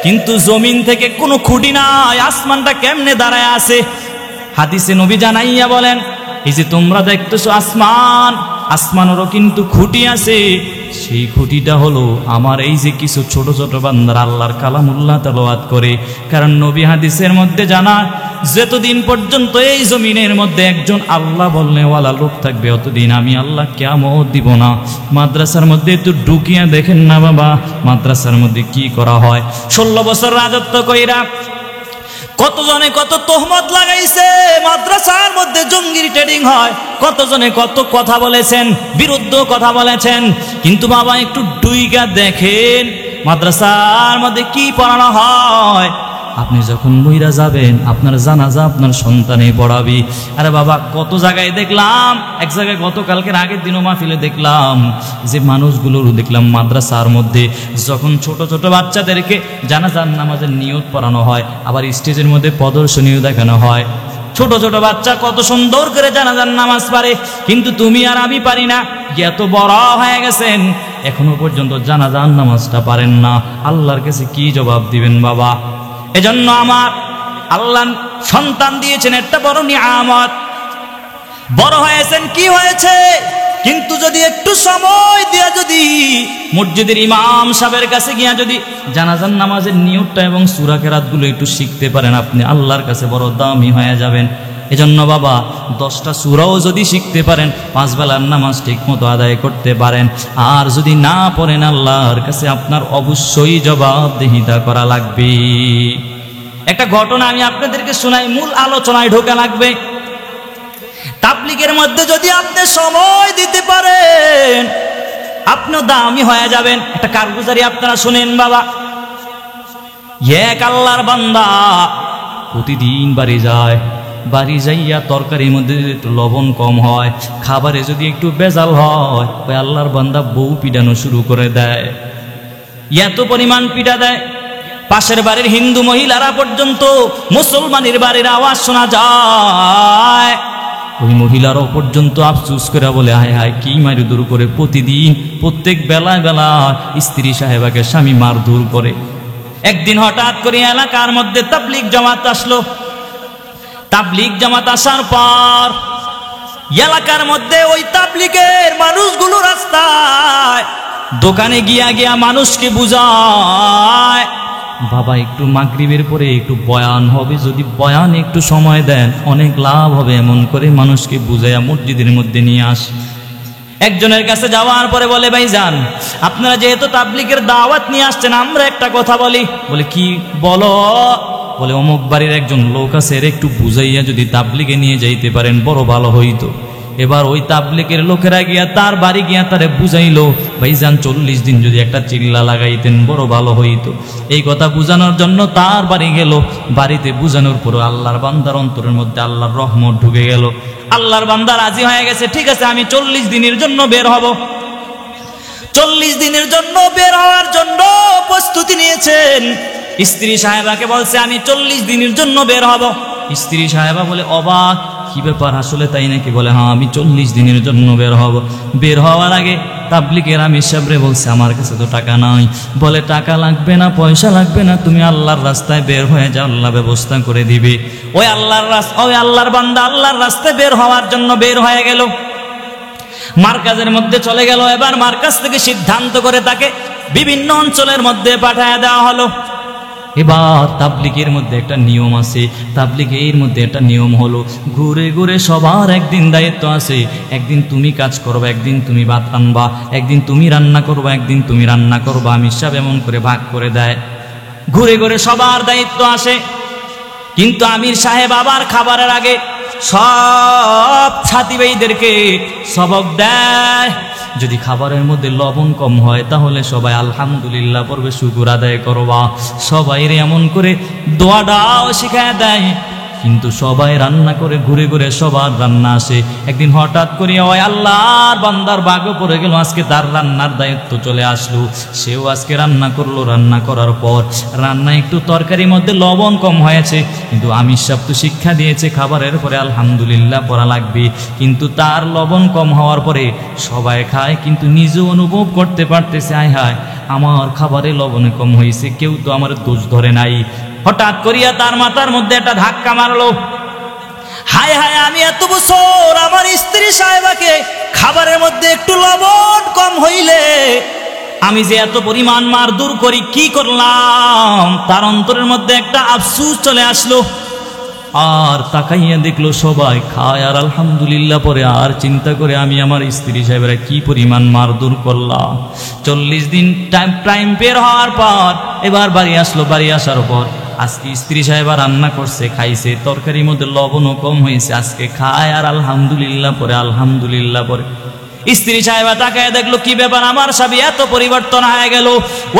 কিন্তু জমিন থেকে কোনো খুঁটি নাই, আসমানটা কেমনে দাঁড়ায় আছে? হাদিসে নবী জানাইয়া বলেন, এই যে তোমরা দেখতেছো আসমান, আসমানেরও কিন্তু খুঁটি আছে। সেই খুঁটিটা হলো আমার এই যে কিছু ছোট ছোট বান্দারা আল্লাহর কালামুল্লাহ তেলাওয়াত করে। কারণ নবী হাদিসের মধ্যে জানা, যতদিন পর্যন্ত এই জমিনের মধ্যে একজন আল্লাহ বলনেওয়ালা লোক থাকবে, অতদিন আমি আল্লাহ কিয়ামত দিব না। মাদ্রাসার মধ্যে একটু ঢুকিয়া দেখেন না বাবা, মাদ্রাসার মধ্যে কি করা হয়। 16 বছর রাজত্ব কইরা কতজনে কত তোহমত লাগাইছে, মাদ্রাসার মধ্যে জঙ্গির ট্রেডিং হয়, কতজনে কত কথা বলেছেন, বিরুদ্ধ কথা বলেছেন। কিন্তু বাবা একটু ডুইগা দেখেন মাদ্রাসার মধ্যে কি পড়ানো হয়। আপনি যখন বইরা যাবেন, আপনার জানাজা আপনার সন্তানে পড়াবি। আরে বাবা, কত জায়গায় দেখলাম, এক জায়গায় গতকালকের আগের দিনও মাহফিলে দেখলাম যে মানুষগুলোর দেখলাম মাদ্রাসার মধ্যে যখন ছোট ছোট বাচ্চাদেরকে জানাজার নামাজের নিয়ত পড়ানো হয়, আবার স্টেজের মধ্যে প্রদর্শনীও দেখানো হয়। ছোট ছোট বাচ্চা কত সুন্দর করে জানাজার নামাজ পারে, কিন্তু তুমি আর আমি পারি না। এত বড় হয়ে গেছেন, এখনো পর্যন্ত জানাজার নামাজটা পারেন না। আল্লাহর কাছে কি জবাব দিবেন বাবা? এজন্য আমার আল্লাহ সন্তান দিয়েছেন, একটা বড় নিয়ামত। বড় হয়েছেন, কি হয়েছে? কিন্তু যদি একটু সময় দিয়া যদি মসজিদের ইমাম সাহেবের কাছে গিয়া যদি জানাজার নামাজের নিয়তটা এবং সূরা কেরাতগুলো একটু শিখতে পারেন, আপনি আল্লাহর কাছে বড় দামি হয়ে যাবেন। এজন্য বাবা, 10টা সূরাও যদি শিখতে পারেন, 5 বেলার নামাজ ঠিক মতো আদায় করতে পারেন, আর যদি না পড়েন, আল্লাহর কাছে আপনার অবশ্যই জবাবদিহিতা করা লাগবে। একটা ঘটনা আমি আপনাদেরকে শোনাই, মূল আলোচনায় ঢোকা লাগবে। তাবলীগের মধ্যে যদি আপনি সময় দিতে পারেন, আপনিও দামি হয়ে যাবেন। একটা কারগুজারি আপনারা শুনেন বাবা। এক আল্লাহর বান্দা প্রতিদিন বাড়ি যায়, বাড়ি যাইয়া তরকারির মধ্যে যদি একটু লবণ কম হয়, খাবারে যদি একটু বেজাল হয়, ওই আল্লাহর বান্দা বউ পিটানো শুরু করে দেয়। এত পরিমাণ পিটা দেয়, পাশের বাড়ির হিন্দু মহিলারা পর্যন্ত মুসলমানের বাড়ির আওয়াজ শোনা যায়। ওই মহিলারাও পর্যন্ত আফসুস করে বলে, হায় হায় কি মারি দূর করে, প্রতিদিন প্রত্যেক বেলায় বেলায় স্ত্রী সাহেবাকে স্বামী মার দূর করে। একদিন হঠাৎ করে এলাকার মধ্যে তাবলীগ জামাত আসলো। তাবলীগ জামাত আসার পর এলাকার মধ্যে ওই তাবলীগের মানুষগুলো রাস্তায় দোকানে গিয়া গিয়া মানুষকে বুঝায়, বাবা একটু মাগরিবের পরে একটু বয়ান হবে, যদি বয়ান একটু সময় দেন অনেক লাভ হবে, এমন করে মানুষকে বুঝাইয়া মসজিদের মধ্যে নিয়ে আস। একজনের কাছে যাওয়ার পরে বলে, ভাই যান, আপনারা যেহেতু তাবলীগের দাওয়াত নিয়ে আসছেন, আমরা একটা কথা বলি। বলে কি বলো? বলে অমুক বাড়ির একজন লোক আছে, এর একটু বুঝাইয়া যদি তাবলীগে নিয়ে যাইতে পারেন বড় ভালো হইতো। এবার ওই তাবলীগের লোকেরা গিয়া তার বাড়ি গিয়া তারে বুঝাইলো, ভাইজান 40 দিন যদি একটা চিল্লা লাগাইতেন বড় ভালো হইতো। এই কথা বুঝানোর জন্য তার বাড়ি গেল। বাড়িতে বুঝানোর পর আল্লাহর বান্দার অন্তরের মধ্যে আল্লাহর রহমত ঢুকে গেল। আল্লাহর বান্দা রাজি হয়ে গেছে, ঠিক আছে আমি 40 দিনের জন্য বের হব। 40 দিনের জন্য বের হওয়ার জন্য প্রস্তুতি নিয়েছেন। স্ত্রী সাহেবাকে বলছে, আমি 40 দিনের জন্য বের হব। স্ত্রী সাহেবা বলে, অবাক, কি ব্যাপার, আসলে তাই নাকি? বলে, হ্যাঁ আমি 40 দিনের জন্য বের হব। বের হওয়ার আগে তাবলীগের আমির সাহেবরে বলছে, আমার কাছে তো টাকা নাই। বলে, টাকা লাগবে না, পয়সা লাগবে না, তুমি আল্লাহর রাস্তায় বের হয়ে যাও, আল্লাহ ব্যবস্থা করে দিবে। ওই আল্লাহর বান্দা আল্লাহর রাস্তায় বের হওয়ার জন্য বের হয়ে গেল, মার্কাজের মধ্যে চলে গেল। এবার মার্কাজ থেকে সিদ্ধান্ত করে তাকে বিভিন্ন অঞ্চলের মধ্যে পাঠায় দেওয়া হলো। এবার তাবলীগের মধ্যে একটা নিয়ম আছে, তাবলীগের মধ্যে একটা নিয়ম হলো, ঘুরে ঘুরে সবার একদিন দায়িত্ব আছে। একদিন তুমি কাজ করবা, একদিন তুমি ভাত রান্না, একদিন তুমি রান্না করবা, একদিন তুমি রান্না করবা। আমির সাহেব এমন করে ভাগ করে দেয়, ঘুরে ঘুরে সবার দায়িত্ব আসে। কিন্তু আমির সাহেব আবার খাবারের আগে সব সাথী ভাইদেরকে সবক দেয়, যদি খাবারের মধ্যে লবণ কম হয় তাহলে সবাই আলহামদুলিল্লাহ পড়বে, শুকর আদায় করবা। সবাই এমন করে দোয়াটাও শিখায় দেয়। কিন্তু সবাই রান্না করে ঘুরে ঘুরে সবার রান্না আসে। একদিন হঠাৎ করে ওই আল্লাহর বান্দার ভাগে পড়ে গেল, আজকে তার রান্নার দায়িত্ব চলে আসলো। সেও আজকে রান্না করলো। রান্না করার পর রান্না একটু তরকারির মধ্যে লবণ কম হয়েছে, কিন্তু আমির সাহেব তো শিক্ষা দিয়েছে খাবারের পরে আলহামদুলিল্লাহ পড়া লাগবে। কিন্তু তার লবণ কম হওয়ার পরে সবাই খায়, কিন্তু নিজেও অনুভব করতে পারতেছে আয় হায় আমার খাবারে লবণে কম হয়েছে, কেউ তো আমার দোষ ধরে নাই। হঠাৎ করিয়া তার মাথার মধ্যে একটা ধাক্কা মারলো, হায় হায় আমি এত বছর আমার স্ত্রী সাহেবাকে খাবারের মধ্যে একটু লবণ কম হইলে আমি যে এত পরিমাণ মারধর করি, কি করলাম? তার অন্তরের মধ্যে একটা আফসোস চলে আসলো। আর তাকাইয়া দেখলো সবাই খায় আর আলহামদুলিল্লাহ পরে, আর চিন্তা করে আমি আমার স্ত্রী সাহেবেরা কি পরিমাণ মারধর করলাম। 40 দিন টাইম বের হওয়ার পর এবার বাড়ি আসলো। বাড়ি আসার পর আজকে স্ত্রী সাহেবা রান্না করছে, খাইছে, তরকারির মধ্যে লবণও কম হয়েছে, আজকে খায় আর আলহামদুলিল্লাহ পরে, আলহামদুলিল্লাহ পরে। স্ত্রী সাহেবা তাকায় দেখলো কি ব্যাপার, আমার স্বামী এত পরিবর্তন হয়ে গেল।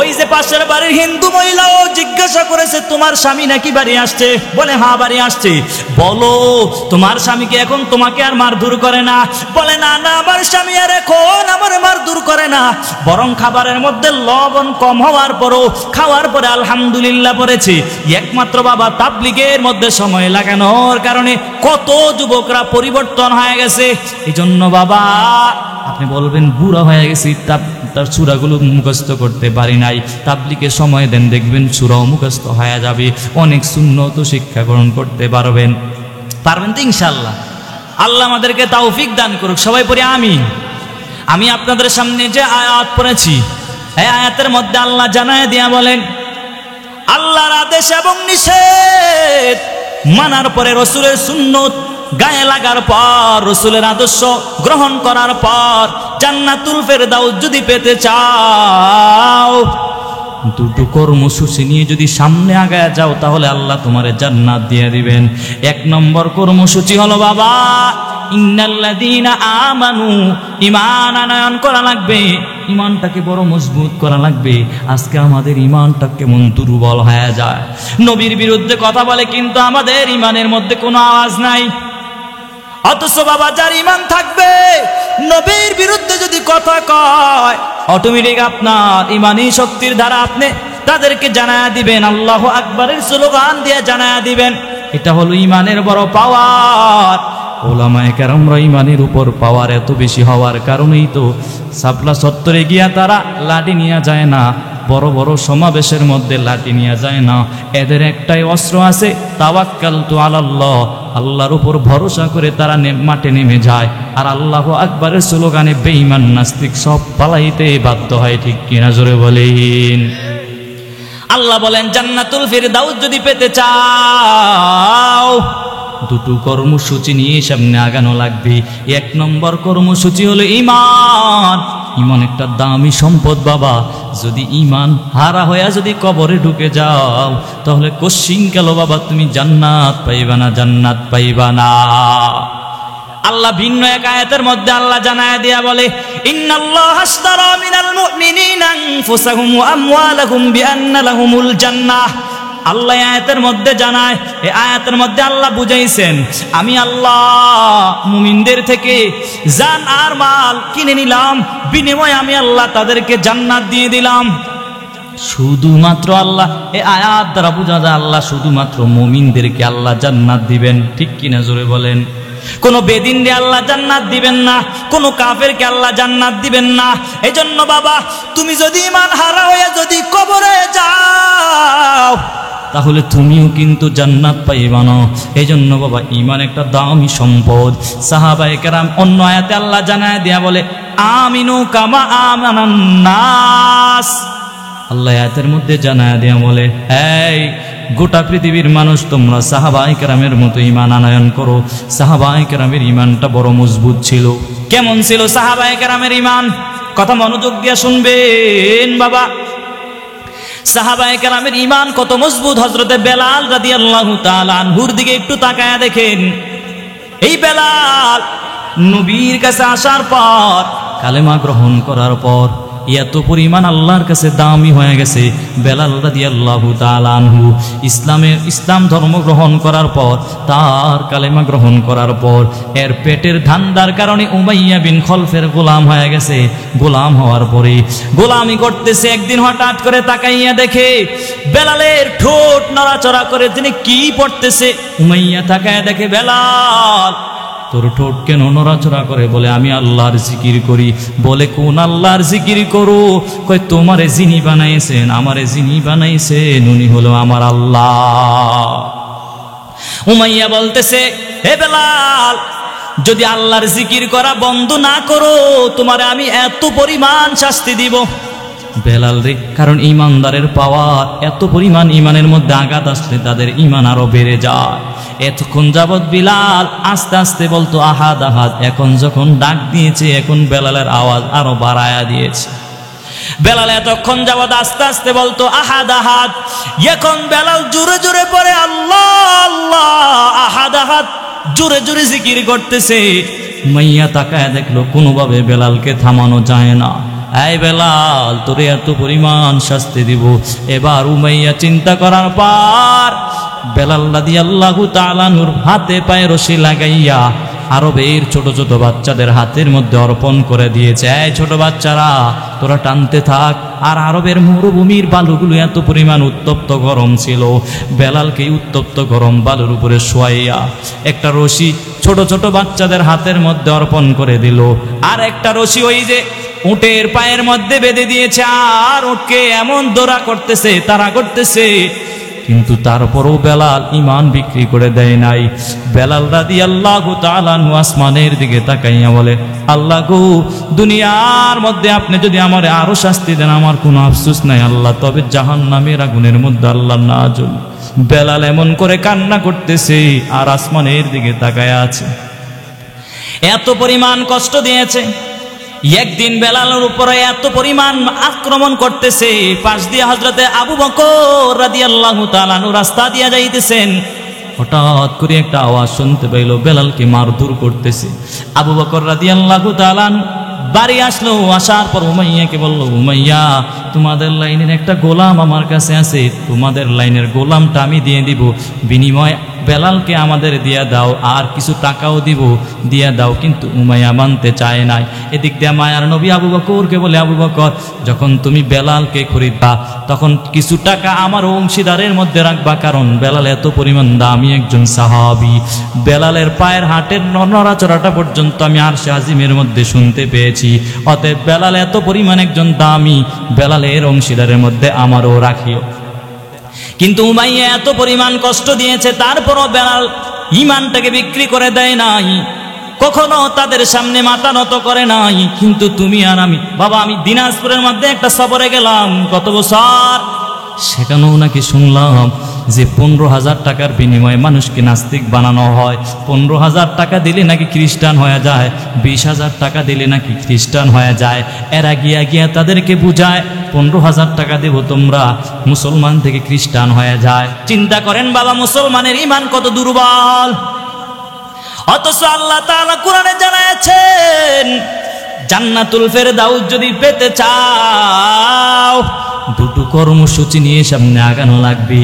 ওই যে পাশের বাড়ির হিন্দু মহিলাও জিজ্ঞাসা করেছে তোমার স্বামী নাকি বাড়ি আসছে? বলে হ্যাঁ বাড়ি আসছে। বলো তোমার স্বামীকে এখন তোমাকে আর মারধর করে না? বলে না না আমার স্বামী আর এখন আমার মারধর করে না, বরং খাবারের মধ্যে লবণ কম হওয়ার পরও খাওয়ার পরে আলহামদুলিল্লাহ পড়েছে। একমাত্র বাবা তাবলীগের মধ্যে সময় লাগানোর কারণে কত যুবকরা পরিবর্তন হয়ে গেছে। এই জন্য বাবা আপনি বলবেন বুড়া হয়ে গেছি, তার সূরাগুলো মুখস্থ করতে পারি নাই, তাবলীগে সময় দেন দেখবেন সূরাও মুখস্থ হয়ে যাবে, অনেক সুন্নত শিক্ষা গ্রহণ করতে পারবেন তো ইনশাআল্লাহ। আল্লাহ আমাদেরকে তৌফিক দান করুক, সবাই পড়ি আমিন। আমি আপনাদের সামনে যে আয়াত পড়েছি, এই আয়াতের মধ্যে আল্লাহ জানায় দিয়া বলেন আল্লাহর আদেশ এবং নিষেধ মানার পরে রসুলের সুন্নত গায়ে লাগার পর, রসুলের আদর্শ গ্রহণ করার পর জান্নাতুল ফেরদাউস যদি পেতে চাও, দুটো কর্মসূচি নিয়ে যদি সামনে আগায় যাও তাহলে আল্লাহ তোমারে জান্নাত দিয়ে দিবেন। 1 নম্বর কর্মসূচি হলো বাবা ইন্নাল্লাযীনা আমানু, ঈমান আনয়ন করা লাগবে, ঈমানটাকে বড় মজবুত করা লাগবে। আজকে আমাদের ঈমানটা কেমন দুর্বল হয়ে যায়, নবীর বিরুদ্ধে কথা বলে কিন্তু আমাদের ঈমানের মধ্যে কোনো আওয়াজ নাই। অথচ বাবা যার ঈমান থাকবে নবীর বিরুদ্ধে যদি কথা কয় অটোমেটিক আপনার ঈমানী শক্তির দ্বারা আপনি তাদেরকে জানায়া দিবেন, আল্লাহু আকবারের স্লোগান দিয়ে জানায়া দিবেন। এটা হলো ঈমানের বড় পাওয়ার। ওলামায়ে কেরামরা ঈমানের উপর পাওয়ার এত বেশি হওয়ার কারণেই তো শাপলা চত্বরে গিয়া তারা লাঠি নিয়ে যায় না, বড় বড় সমাবেশের মধ্যে লাঠি নিয়ে যায় না। এদের একটাই অস্ত্র আছে, তাওয়াক্কালতু আলাল্লাহ, আল্লাহর উপর ভরসা করে তারা মাঠে নেমে যায়। আর আল্লাহু আকবারের স্লোগানে বেঈমান নাস্তিক সব পালাইতে বাধ্য হয়। ঠিক কিনা জোরে বলেন? আল্লাহ বলেন জান্নাতুল ফিরদাউস যদি পেতে চাও দুটো কর্মসূচি নিয়ে সামনে আগানো লাগবে। 1 নম্বর কর্মসূচি হলো ঈমান। ঈমান একটা দামি সম্পদ বাবা, যদি ঈমান হারা হয়ে যদি কবরে ঢুকে যাও তাহলে কোশ্চিন গেল বাবা তুমি জান্নাত পাইবা না, জান্নাত পাইবা না। আল্লাহ ভিন্ন এক আয়াতের মধ্যে আল্লাহ জানায়া দিয়া বলে ইন্নাল্লাহা আশতারা মিনাল মুমিনিনা আনফুসাহুম ওয়া আমওয়ালাহুম বিআন্না লাহুমুল জান্নাহ। আল্লাহ আয়াতের মধ্যে জানায়, এই আয়াতের মধ্যে আল্লাহ বুঝাইছেন আমি আল্লাহ মুমিনদের থেকে জান আর মাল কিনে নিলাম, বিনিময়ে আমি আল্লাহ তাদেরকে জান্নাত দিয়ে দিলাম। শুধুমাত্র আল্লাহ এই আয়াত দ্বারা বোঝা যায় আল্লাহ শুধুমাত্র মুমিনদেরকে আল্লাহ জান্নাত দিবেন। ঠিক কিনা জোরে বলেন? কোন বেদিনকে আল্লাহ জান্নাত দিবেন না, কোন কাফেরকে আল্লাহ জান্নাত দিবেন না। এজন্য বাবা তুমি যদি ঈমান হারা হয়ে যদি কবরে যাও তাহলে তুমিও কিন্তু জান্নাত পাইবা না। এজন্য বাবা ঈমান একটা দামি সম্পদ। সাহাবায়ে কেরাম অন্য আয়াতে আল্লাহ জানায় দিয়া বলে আমিনু কামা আমানান নাস। আল্লাহ আয়াতের মধ্যে জানায় দিয়া বলে এই গোটা পৃথিবীর মানুষ তোমরা সাহাবায়ে কেরামের মতো ঈমান আনয়ন করো। সাহাবায়ে কেরামের ঈমানটা বড় মজবুত ছিল। কেমন ছিল সাহাবায়ে কেরামের ঈমান? কথা মনোযোগ দিয়ে শুনবেন বাবা। সাহাবায়ে কেরামের ঈমান কত মজবুত। হযরতে বেলাল রাদিয়াল্লাহু তাআলা আনহুর দিকে একটু তাকায়া দেখেন। এই বেলাল নবীর কাছে আসার পর, কালেমা গ্রহণ করার পর এত পরিমাণ আল্লাহর কাছে দামি হয়ে গেছে। বেলাল রাদিয়াল্লাহু তাআলা আনহু ইসলাম ধর্ম গ্রহণ করার পর, তার কালেমা গ্রহণ করার পর এর পেটের ধান্দার কারণে উমাইয়া বিন খলফের গোলাম হয়ে গেছে। গোলাম হওয়ার পরে গোলামি করতেছে, একদিন হঠাৎ করে তাকাইয়া দেখে বেলালের ঠোঁট নড়াচড়া করে, তিনি কি পড়তেছে। উমাইয়া তাকায় দেখে, বেলাল তোর ঠোঁট কেন নড়াচড়া করে? বলে আমি আল্লাহর জিকির করি। বলে কোন আল্লাহর জিকির করো? কয় তোমারে যিনি বানাইছেন, আমারে যিনি বানাইছেন উনি হলো আমার আল্লাহ। উমাইয়া বলতেছে, হে বেলাল, যদি আল্লাহর জিকির করা বন্ধ না করো তোমারে আমি এত পরিমাণ শাস্তি দিব। বেলাল রে, কারণ ইমানদারের পাওয়ার এত পরিমাণ, ইমানের মধ্যে আঘাত আসলে তাদের ইমান আরো বেড়ে যায়। এতক্ষণ যাবৎ বিলাল আস্তে আস্তে বলতো আহাদ আহাদ, এখন যখন ডাক দিয়েছে এখন বেলালের আওয়াজ আরো বাড়ায়া দিয়েছে। বেলাল এতক্ষণ যাবৎ আস্তে আস্তে বলতো আহাদ আহাদ, এখন বেলাল জোরে জোরে পড়ে আল্লাহ আল্লাহ, আহাদ আহাদ জোরে জোরে জিকির করতেছে। মাইয়া তাকায় দেখলো কোনোভাবে বেলালকে থামানো যায় না। এই বেলাল, তোরে এত পরিমাণ শাস্তি দিব। এবার উমাইয়া চিন্তা করার পর বেলাল রাদিয়াল্লাহু তাআলা নূর হাতে পায়ে রশি লাগাইয়া আরবের ছোট ছোট বাচ্চাদের হাতের মধ্যে অর্পণ করে দিয়েছে। এই ছোট বাচ্চারা তোরা টানতে থাক। আর আরবের মরুভূমির বালুগুলো এত পরিমাণ উত্তপ্ত গরম ছিল, বেলালকে উত্তপ্ত গরম বালুর উপরে শোয়াইয়া একটা রশি ছোট ছোট বাচ্চাদের হাতের মধ্যে অর্পণ করে দিল। আর একটা রশি ওই যে উটের পায়ের মধ্যে বেঁধে দিয়েছে। আর উটকে এমন দৌড়া করতেছে, তারা করতেছে, কিন্তু তারপরও বেলাল ইমান বিক্রি করে দেয় নাই। বেলাল রাদিয়াল্লাহু তাআলা আনহু আসমানের দিকে তাকাইয়া বলে, আল্লাহ গো, দুনিয়ার মধ্যে আপনি যদি আমারে আরো শাস্তি দেন আমার কোনো আফসোস নাই আল্লাহ, তবে জাহান্নামের আগুনের মধ্যে আল্লাহ না জ্বল। বেলাল এমন করে কান্না করতেছে আর আসমানের দিকে তাকায়া আছে। এত পরিমাণ কষ্ট দিয়েছে। একদিন বেলালের উপরে এত পরিমাণ আক্রমণ করতেছে, পাশ দিয়ে হযরতে আবু বকর রাদিয়াল্লাহু তাআলা আনহু রাস্তা দিয়ে যাইতেছেন। হঠাৎ করে একটা আওয়াজ শুনতে পাইল, বেলালকে মারধর করতেছে। আবু বকর রাদিয়াল্লাহু তাআলা বাড়ি আসলো। আসার পর উমাইয়াকে বলল, উমাইয়া, তোমাদের লাইনের একটা গোলাম আমার কাছে আছে, তোমাদের লাইনের গোলামটা আমি দিয়ে দিব, বিনিময় বেলালকে আমাদের দিয়া দাও, আর কিছু টাকাও দিব, দিয়া দাও। কিন্তু উমাইয়া মানতে চায় নাই। এদিক দিয়ে মায়ার নবী আবু বকরকে বলে, আবু বকর, যখন তুমি বেলালকে খরিদবা তখন কিছু টাকা আমার অংশীদারের মধ্যে রাখবা, কারণ বেলাল এত পরিমাণ দামি একজন সাহাবী। বেলালের পায়ের হাটের নড়াচড়াটা পর্যন্ত আমি আরশে আজিমের মধ্যে শুনতে পেয়েছি। অতএব বেলাল এত পরিমাণ একজন দামি, বেলালের অংশীদারের মধ্যে আমারও রাখিও। কিন্তু উমাইয়া এত পরিমাণ কষ্ট দিয়েছে, তারপরও বেলাল ইমানটাকে বিক্রি করে দেয় নাই, কখনো তাদের সামনে মাথা নত করে নাই। কিন্তু তুমি আর আমি, বাবা, আমি দিনাজপুরের মধ্যে একটা সফরে গেলাম গত বছর, সেখানেও নাকি শুনলাম যে 15,000 টাকার বিনিময়ে মানুষকে নাস্তিক বানানো হয়। 15,000 টাকা দিলে নাকি খ্রিস্টান হয়ে যায়, 20,000 টাকা দিলে নাকি খ্রিস্টান হয়ে যায়। এরা গিয়া তাদেরকে বুঝায় 15,000 টাকা দেব তোমরা, মুসলমান থেকে খ্রিস্টান হয়ে যায়। চিন্তা করেন বাবা, মুসলমানের ইমান কত দুর্বল। অথচ আল্লাহ তাআলা কোরআনে জানাচ্ছেন, জান্নাতুল ফেরদাউস যদি পেতে চাও দুটো কর্মসূচি নিয়ে সামনে আগানো লাগবে।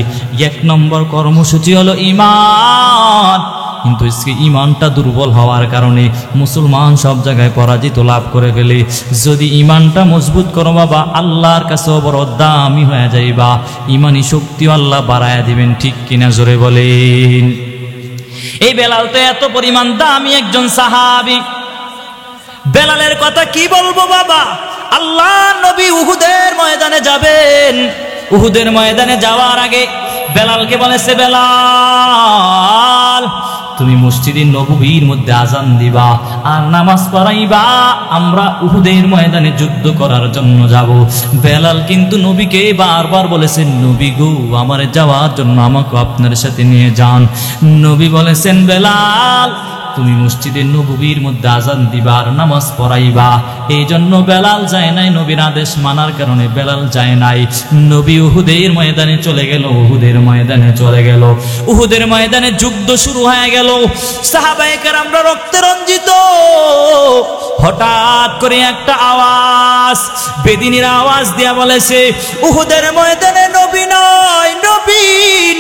এক নম্বর কর্মসূচি হলো ঈমান। কিন্তু ঈমানটা দুর্বল হওয়ার কারণে মুসলমান সব জায়গায় পরাজিত লাভ করে ফেলে। যদি ঈমানটা মজবুত করো বাবা, আল্লাহর কাছে বড় দামি হয়ে যাইবা, ঈমানি শক্তিও আল্লাহ বাড়ায়া দিবেন। ঠিক কিনা জোরে বলেন। এই বেলাল তো এত পরিমাণ দামি একজন সাহাবী, বেলালের কথা কি বলবো বাবা। আল্লাহ নবী উহুদের ময়দানে যাবেন, উহুদের ময়দানে যাওয়ার আগে বেলালকে বলেছে, বেলাল তুমি মসজিদে নববীর মধ্যে আজান দিবা আর নামাজ পড়াইবা, আমরা উহুদের ময়দানে যুদ্ধ করার জন্য যাব। বেলাল কিন্তু নবীকে বারবার বলেছেন, নবী গো, আমার যাওয়ার জন্য আমাকে আপনার সাথে নিয়ে যান। নবী বলেছেন, বেলাল তুমি মসজিদে নববীর মধ্যে আজান দিবা আর নামাজ পড়াইবা। এই জন্য বেলাল যায় নাই, নবীর আদেশ মানার কারণে বেলাল যায় নাই। নবী উহুদের ময়দানে চলে গেল, উহুদের ময়দানে চলে গেল। উহুদের ময়দানে যুদ্ধ শুরু হয়ে গেল। সাহাবায়ে কেরামরা রক্তে রঞ্জিত। হঠাৎ করে একটা আওয়াজ, বেদিনীর আওয়াজ দিয়া বলেছে, উহুদের ময়দানে নবী নাই, নবী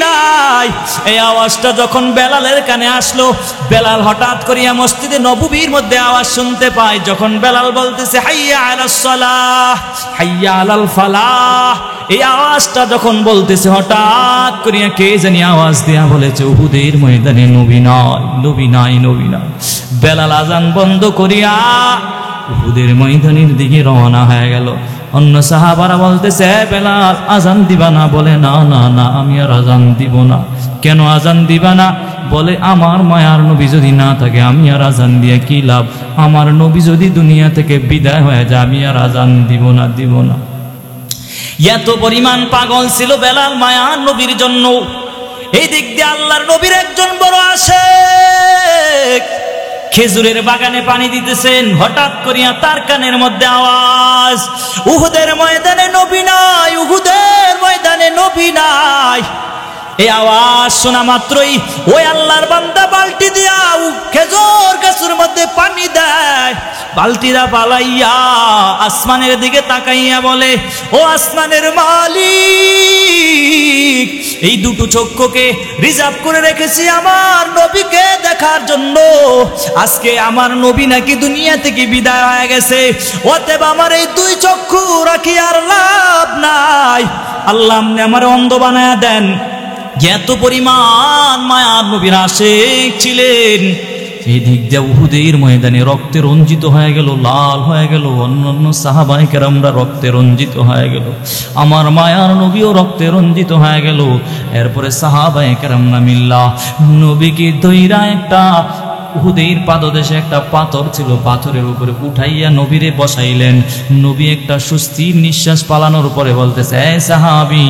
নাই। এই আওয়াজটা যখন বেলালের কানে আসলো, বেলাল হঠাৎ করিয়া মসজিদে নববীর মধ্যে আওয়াজ শুনতে পায়। যখন বেলাল বলতেছে হাইয়া আলাস সালাহ, হাইয়া আলাল ফালাহ, এই আওয়াজটা যখন বলতেছে, হঠাৎ করিয়া কে জানি আওয়াজ দিয়া বলেছে, উহুদের ময়দানে নবী নাই, নবী নাই, নবী নাই। বেলাল আজান বন্ধ করিয়া উহুদের ময়দানের দিকে রওনা হয়ে গেল। অন্য সাহাবারা বলতেছে, বেলাল আজান দিবা না? বলে না না না, আমি আর আজান দিব না। কেন আজান দিবা না? বলে আমার মায়ার নবী যদি না থাকে আমি আর আজান দিয়ে কি লাভ? আমার নবী যদি দুনিয়া থেকে বিদায় হয়ে যায় আমি আর আজান দিব না, দিব না। এত পরিমাণ পাগল ছিল বেলাল মায়ার নবীর জন্য। এই দিক দিয়ে আল্লাহর নবীর একজন বড় আশিক খেজুরের বাগানে পানি দিতেছেন। হঠাৎ করিয়া তার কানের মধ্যে আওয়াজ, উহুদের ময়দানে নবী নাই, উহুদের ময়দানে নবী নাই। এই আওয়াজ শোনা মাত্রই ওই আল্লাহর বান্দা বালতি দিয়া খেজুর গাছের মধ্যে পানি দেয়। বালতিরা পালাইয়া আসমানের দিকে তাকাইয়া বলে, ও আসমানের মালিক, এই দুটো চক্ষুকে রিজার্ভ করে রেখেছি আমার নবীকে দেখার জন্য। আজকে আমার নবী নাকি দুনিয়া থেকে বিদায় হয়ে গেছে, অতএব আমার এই দুই চক্ষু রাখি আর লাভ নাই। আল্লাহ আপনি আমার অন্ধ বানায়া দেন। এত পরিমাণ মায়ার নবীর আশিক ছিলেন। এই দিক দিয়ে উহুদের ময়দানে রক্তে রঞ্জিত হয়ে গেল, লাল হয়ে গেল। অন্যান্য সাহাবায়ে কেরামরা রক্তে রঞ্জিত হয়ে গেল। আমার মায়ার নবীও রক্তে রঞ্জিত হয়ে গেল। এরপরে সাহাবায়ে কেরামরা মিল্লা নবীকে দইরা একটা উহুদের পাদদেশে একটা পাথর ছিল, পাথরের উপরে উঠাইয়া নবীরে বসাইলেন। নবী একটা সুস্থির নিঃশ্বাস পালানোর পরে বলতেছে, এই সাহাবী,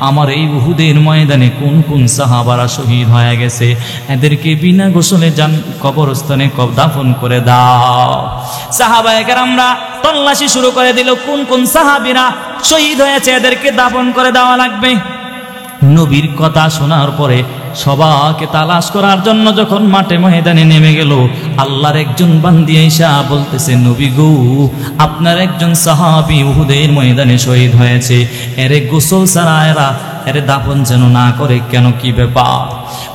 আমার এই উহুদের ময়দানে কোন কোন সাহাবারা শহীদ হয়ে গেছে, এদেরকে বিনা গোসলে যান কবরস্থানে দাফন করে দাও। সাহাবায়ে কেরামরা তল্লাশি শুরু করে দিল, কোন কোন সাহাবীরা শহীদ হয়েছে এদেরকে দাফন করে দেওয়া লাগবে। নবীর কথা শোনার পরে সবাইকে তালাশ করার জন্য যখন মাঠে ময়দানে নেমে গেল, আল্লাহর একজন বান্দি আইসা বলতেছে, নবী গো, আপনার একজন সাহাবী উহুদের ময়দানে শহীদ হয়েছে, এরে গোসল ছাড়া এরে দাফন যেন না করে। কেন, কি ব্যাপার?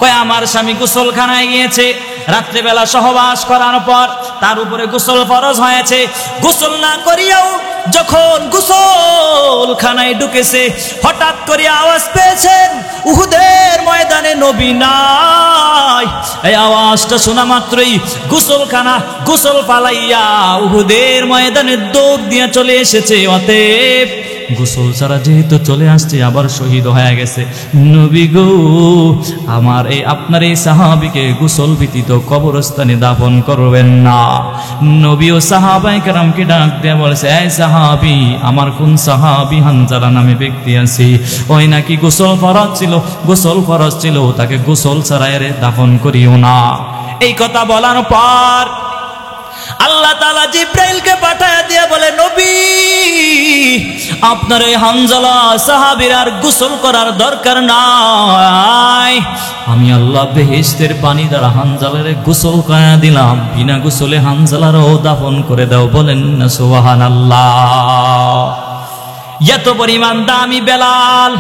কয় আমার স্বামী গোসলখানায় গিয়েছে, রাত্রিবেলা সহবাস করার পর তার উপরে গোসল ফরজ হয়েছে। গোসল না করিয়াও যখন গোসলখানায় ঢুকেছে, হঠাৎ করে আওয়াজ পেয়েছেন উহুদের ময়দানে নবী নাই। এই আওয়াজটা শোনা মাত্রই গোসল পালাইয়া উহুদের ময়দানে দৌড় দিয়ে চলে এসেছে। অতএব গোসল ছাড়া যেহেতু চলে আসছে, আবার শহীদ হয়ে গেছে, নবী গো, আমার আপনার এই সাহাবীকে গোসল ব্যতীত কবরস্থানে দাফন করবেন না। নবী ও সাহাবায়ে কেরামকে ডাক দিয়ে বলেছে, এই সাহাবী, আমার কোন সাহাবী হানজালা নামে ব্যক্তি আছে, ওই নাকি গোসল ফরজ ছিল, তাকে গোসল ছাড়া এর দাফন করিও না। এই কথা বলার পর আল্লাহ তাআলা জিব্রাইলকে পাঠায় দিয়ে বলে, নবী, আপনার এই হানজালা সাহাবীর আর গোসল করার দরকার নাই। আমি আল্লাহ বেহেশতের পানি দ্বারা হানজালার গোসল করায়া দিলাম, বিনা গোসলে হানজালারও দাফন করে দাও। বলেন না সুবহানাল্লাহ। এত পরিমাণ দামি বেলাল।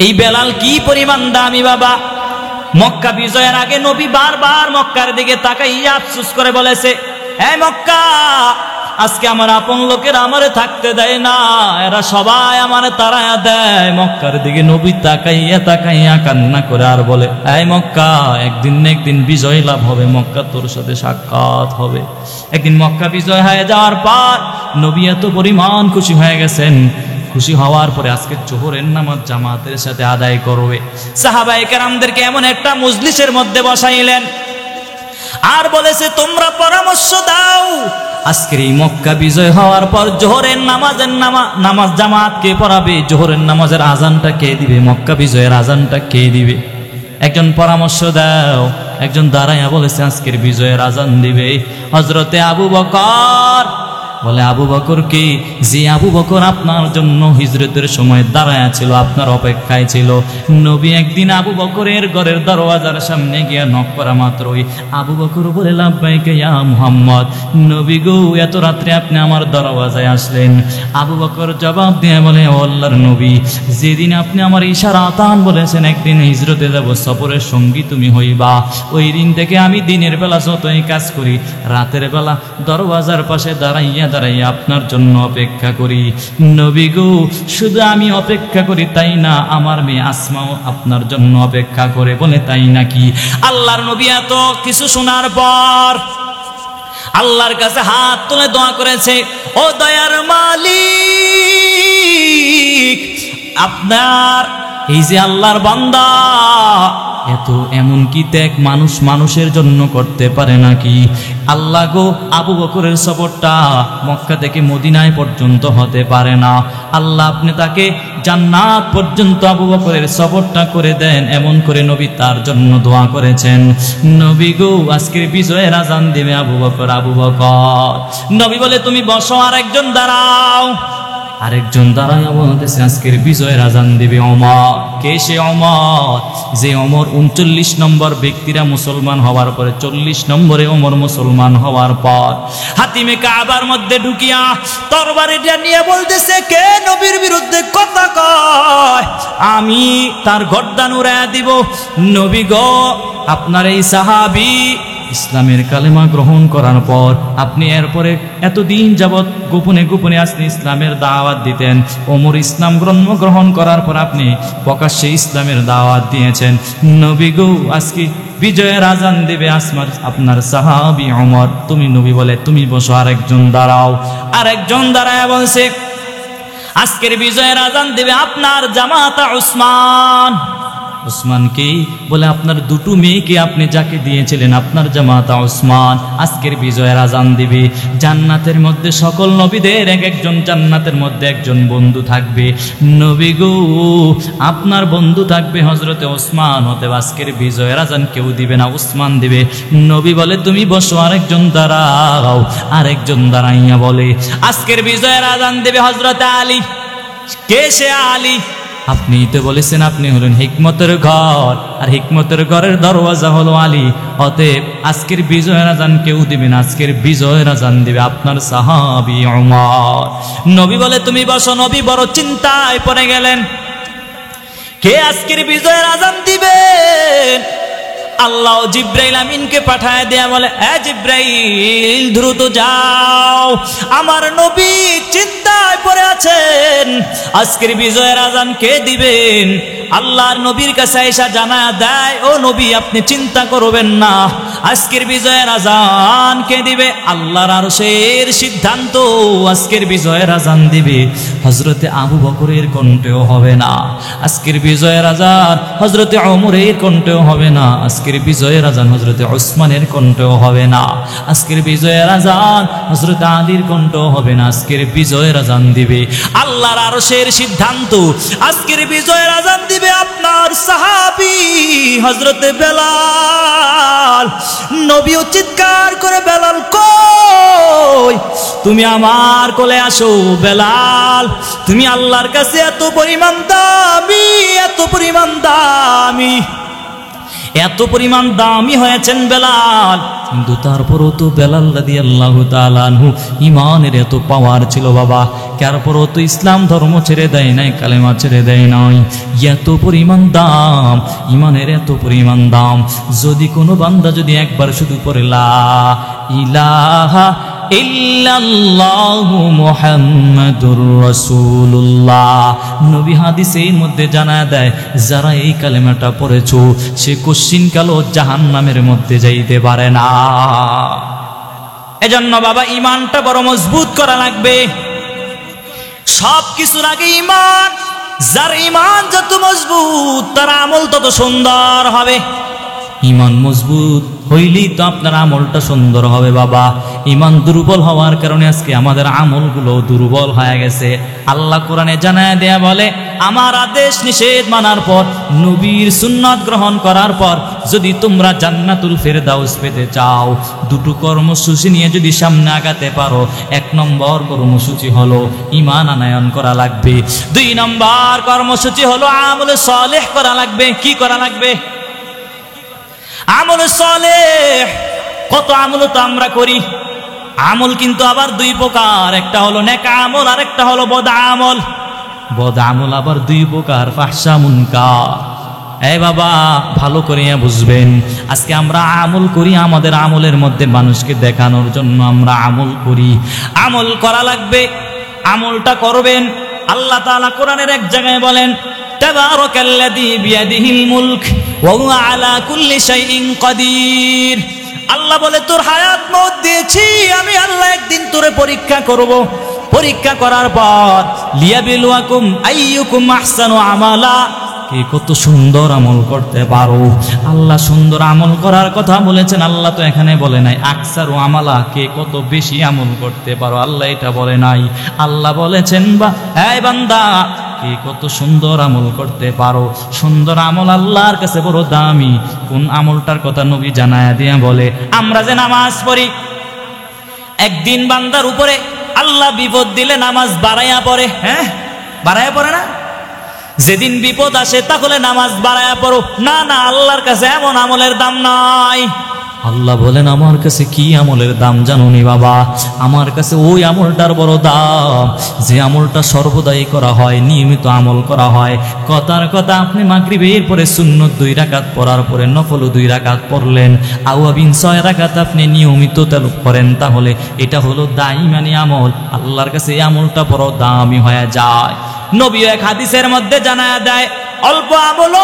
এই বেলাল কি পরিমাণ দামি বাবা! মক্কা বিজয়ের আগে নবী বারবার মক্কার দিকে তাকাইয়া আফসোস করে বলেছে, এই মক্কা, আজকে আমার আপন লোকেরা আমারে থাকতে দেয় না, এরা সবাই আমারে তাড়ায়া দেয়। মক্কার দিকে নবী তাকাইয়া তাকাইয়া কান্না করে আর বলে, এই মক্কা, একদিন না একদিন বিজয় লাভ হবে, মক্কা তোর সাথে সাক্ষাৎ হবে। একদিন মক্কা বিজয় হয়ে যাওয়ার পর নবী এত পরিমাণ খুশি হয়ে গেছেন। খুশি হওয়ার পরে আজকে জোহরের নামাজ জামাতের সাথে আদায় করবে। সাহাবায়ে কেরামদেরকে এমন একটা মজলিসের মধ্যে বসাইলেন আর বলেছে, তোমরা পরামর্শ দাও, আজকের এই মক্কা বিজয় হওয়ার পর জোহরের নামাজ জামাত কে পড়াবে, জোহরের নামাজের আজানটা কে দিবে, মক্কা বিজয়ের আজানটা কে দিবে। একজন পরামর্শ দাও। একজন দাঁড়াইয়া বলেছে আজকের বিজয়ের আজান দিবে হযরতে আবু বকর। বলে আবু বকর কি? যে আবু বকর আপনার জন্য হিজরতের সময় দাঁড়ায়া ছিল, আপনার অপেক্ষায় ছিল। নবী একদিন আবু বকরের ঘরের দরওয়াজার সামনে গিয়ে নক করা মাত্রই আবু বকর বলে লাব্বাইকা ইয়া মুহাম্মদ। নবী গো, এত রাত্রে আপনি আমার দরওয়াজায় আসলেন? আবু বকর জবাব দিয়ে বলে, ও আল্লাহর নবী, যেদিন আপনি আমার ইশারাতান বলেছেন একদিন হিজরতে যাব, সফরের সঙ্গী তুমি হইবা, ওই দিন থেকে আমি দিনের বেলা যতই কাজ করি, রাতের বেলা দরওয়াজার পাশে দাঁড়াইয়া দাঁড়াইয়া আপনার জন্য অপেক্ষা করি। নবী গো, শুধু আমি অপেক্ষা করি তাই না, আমার মেয়ে আসমাও আপনার জন্য অপেক্ষা করে। বলে তাই নাকি? আল্লাহর নবী এত কিছু শোনার পর আল্লাহর কাছে হাত তুলে দোয়া করেছে, ও দয়ার মালিক, আপনার এই যে আল্লাহর বান্দা, এত এমন কি ত্যাগ মানুষ মানুষের জন্য করতে পারে নাকি? আল্লাহ গো, আবু বকরের সফরটা মক্কা থেকে মদিনায় পর্যন্ত হতে পারে না, আল্লাহ আপনি তাকে জান্নাত পর্যন্ত আবু বকরের সফরটা করে দেন। এমন করে নবী তার জন্য দোয়া করেছেন। নবী গো, আজকের বিজয়ের আজান দেবে আবু বকর। আবু বকর, নবী বলে তুমি বসো, আর একজন দাঁড়াও। আরেকজন দাঁড়ায় বলতেছে আজকের বিজয়ের আজান দিবে ওমর। কে সে ওমর? যে ওমর 39 নম্বর ব্যক্তিরা মুসলমান হওয়ার পরে 40 নম্বরে ওমর মুসলমান হওয়ার পর হাতিমে কাবার মধ্যে ঢুকিয়া তরবারিটা নিয়ে বলতেছে, কে নবীর বিরুদ্ধে কথা কয়, আমি তার গর্দান উড়াইয়া দিব। নবী গো, আপনার এই সাহাবী ইসলামের কালেমা গ্রহণ করার পর আপনি এরপরে এতদিন যাবৎ গোপনে গোপনে আসলে ইসলামের দাওয়াত দিতেন। ওমর ইসলাম গ্রহণ করার পর আপনি প্রকাশ্যে ইসলামের দাওয়াত দিয়েছেন। নবী গো, আজকে বিজয়ের আজান দেবে আসমার আপনার সাহাবী ওমর। তুমি নবী বলে তুমি বসো, আরেকজন দাঁড়াও। আরেকজন দাঁড়ায় বলছে আজকের বিজয়ের আজান দেবে আপনার জামাতা উসমান। উসমান কি? বলে আপনার দুটো মেয়েকে আপনি যাকে দিয়েছিলেন আপনার জামাতা উসমান আজকের বিজয়ের আজান দিবে। জান্নাতের মধ্যে সকল নবীদের এক একজন জান্নাতের মধ্যে একজন বন্ধু থাকবে। নবী গো, আপনার বন্ধু থাকবে হযরতে উসমান। হতে আজকের বিজয়ের আজান কেউ দিবে না, উসমান দিবে। নবী বলে তুমি বসো, আরেকজন দাঁড়াও। আরেকজন দাঁড়াইয়া বলে আজকের বিজয়ের আজান দেবে হযরতে আলী। কে সে আলী? আপনি তো বলেছেন আপনি হলেন হিকমতের ঘর, আর হিকমতের ঘরের দরওয়াজা হলো আলী। অতএব আজকের বিজয়ের আজান কেউ দিবেন, আজকের বিজয়ের আজান দিবে আপনার সাহাবী ওমর। নবী বলে তুমি বসো। নবী বড় চিন্তায় পড়ে গেলেন, কে আজকের বিজয়ের আজান দিবেন? আল্লাহ জিব্রাইল আমিনকে পাঠায় দেয়া বলে, এ জিব্রাইল, দ্রুত যাও, আমার নবী চিন্তায় পড়ে আছেন, আজকের বিজয়ের আজান কে দিবেন? আল্লাহর নবীর কাছে এসে জানায়া দেয়, ও নবী আপনি চিন্তা করবেন না, আজকের বিজয়ের আজান কে দিবে? আল্লাহর আরশের সিদ্ধান্ত, আজকের বিজয়ের আজান দিবে হযরতে আবু বকরের কণ্ঠেও হবে না, আজকের বিজয়ের আজান হযরতে ওমরের কণ্ঠেও হবে না, আজকের বিজয়ের আজান হযরতে ওসমানের কণ্ঠেও হবে না, আজকের বিজয়ের আজান হযরতে আলীর কণ্ঠেও হবে না, আজকের বিজয়ের আজান দিবে আল্লাহর আরশের সিদ্ধান্ত। আজকের বিজয়ের আজান দিবে আপনার সাহাবী হযরতে বেলাল। নবীও চিৎকার করে, বেলাল কই, তুমি আমার কোলে আসো। বেলাল, তুমি আল্লাহর কাছে এত পরিমাণ দামি, এত পরিমাণ দামি, এত পরিমাণ দামি হয়েছেন বেলাল, কিন্তু তারপরও তো বেলাল রাদিয়াল্লাহু তাআলা আনহু ঈমানের এত পাওয়ার ছিল বাবা, তারপরও তো ইসলাম ধর্ম ছেড়ে দেয় নাই, কালেমা ছেড়ে দেয় নাই। এত পরিমাণ দাম, ঈমানের এত পরিমাণ দাম। যদি কোনো বান্দা যদি একবার শুধু পড়ে লা ইলাহা ইল্লাল্লাহু মুহাম্মাদুর রাসূলুল্লাহ, নবী হাদিসের মধ্যে জানা দেয় যারা এই কালেমাটা পড়েছো সে কোশ্চিনকালও জাহান্নামের মধ্যে যাইতে পারে না। এজন্য বাবা ঈমানটা বড় মজবুত করা লাগবে। সব কিছুর আগে ঈমান। যার ঈমান যত মজবুত তার আমল তত সুন্দর হবে। ইমান মজবুত হইলেই তো আপনার আমলটা সুন্দর হবে বাবা। ইমান দুর্বল হওয়ার কারণে আজকে আমাদের আমলগুলো দুর্বল হয়ে গেছে। আল্লাহ কোরআনে জানায় দেয়া বলে, আমার আদেশ নিষেধ মানার পর, নবীর সুন্নাত গ্রহণ করার পর যদি তোমরা জান্নাতুল ফেরদাউস পেতে চাও, দুটো কর্মসূচি নিয়ে যদি সামনে আগাতে পারো। 1 নম্বর কর্মসূচি হলো ইমান আনয়ন করা লাগবে। 2 নম্বর কর্মসূচি হলো আমল সালেহ করা লাগবে। কি করা লাগবে? আমল সালেহ। কত আমল তো আমরা করি। আমল কিন্তু আবার 2 প্রকার, একটা হলো নেক আমল আর একটা হলো বদ আমল। বদ আমল আবার 2 প্রকার, ফাহশা মুনকার। এই বাবা ভালো করে বুঝবেন, আজকে আমরা আমল করি, আমাদের আমলের মধ্যে মানুষকে দেখানোর জন্য আমরা আমল করি। আমল করা লাগবে, আমলটা করবেন। আল্লাহ তাআলা কোরআনের এক জায়গায় বলেন, তাবারাকাল্লাযী বিয়াদিহিল মুলক ওয়া হুয়া আলা কুল্লি শাইইন কাদির। আল্লাহ বলে, তোর হায়াত মওত দিয়েছি আমি আল্লাহ, একদিন তোরে পরীক্ষা করব। পরীক্ষা করার পর লিয়াবিলুয়াকুম আইয়ুকুম আহসানু আমালা, কে কত সুন্দর আমল করতে পারো। আল্লাহ সুন্দর আমল করার কথা বলেছেন, আল্লাহ তো এখানে বলে নাই আকসারু আমালা, কে কত বেশি আমল করতে পারো, আল্লাহ এটা বলে নাই। আল্লাহ বলেছেন, বা এই বান্দা কে কত সুন্দর আমল করতে পারো। সুন্দর আমল আল্লাহর কাছে বড় দামি। কোন আমলটার কথা নবী জানায়া দিয়ে বলে, আমরা যে নামাজ পড়ি, একদিন বান্দার উপরে আল্লাহ বিপদ দিলে নামাজ বাড়াইয়া পড়ে। হ্যাঁ, বাড়াইয়া পড়ে না? যেদিন বিপদ আসে তাহলে নামাজ বাড়াইয়া পড়ো। না না, আল্লাহর কাছে এমন আমলের দাম নাই। আল্লাহ বলেন, আমার কাছে কি আমলের দাম জানোনি বাবা? আমার কাছে ওই আমলটার বড় দাম, যে আমলটা সর্বদাই করা হয়, নিয়মিত আমল করা হয়। কথার কথা, আপনি মাগরিবের পরে সুন্নত 2 রাকাত পড়ার পরে নফল 2 রাকাত পড়লেন, আওয়াবিন 6 রাকাত আপনি নিয়মিত তেল করেন, তাহলে এটা হলো দাইমানি আমল। আল্লাহর কাছে এই আমলটা বড় দামি হয়ে যায়। নবী এক হাদিসের মধ্যে জানায়া দেয়, অল্প আমল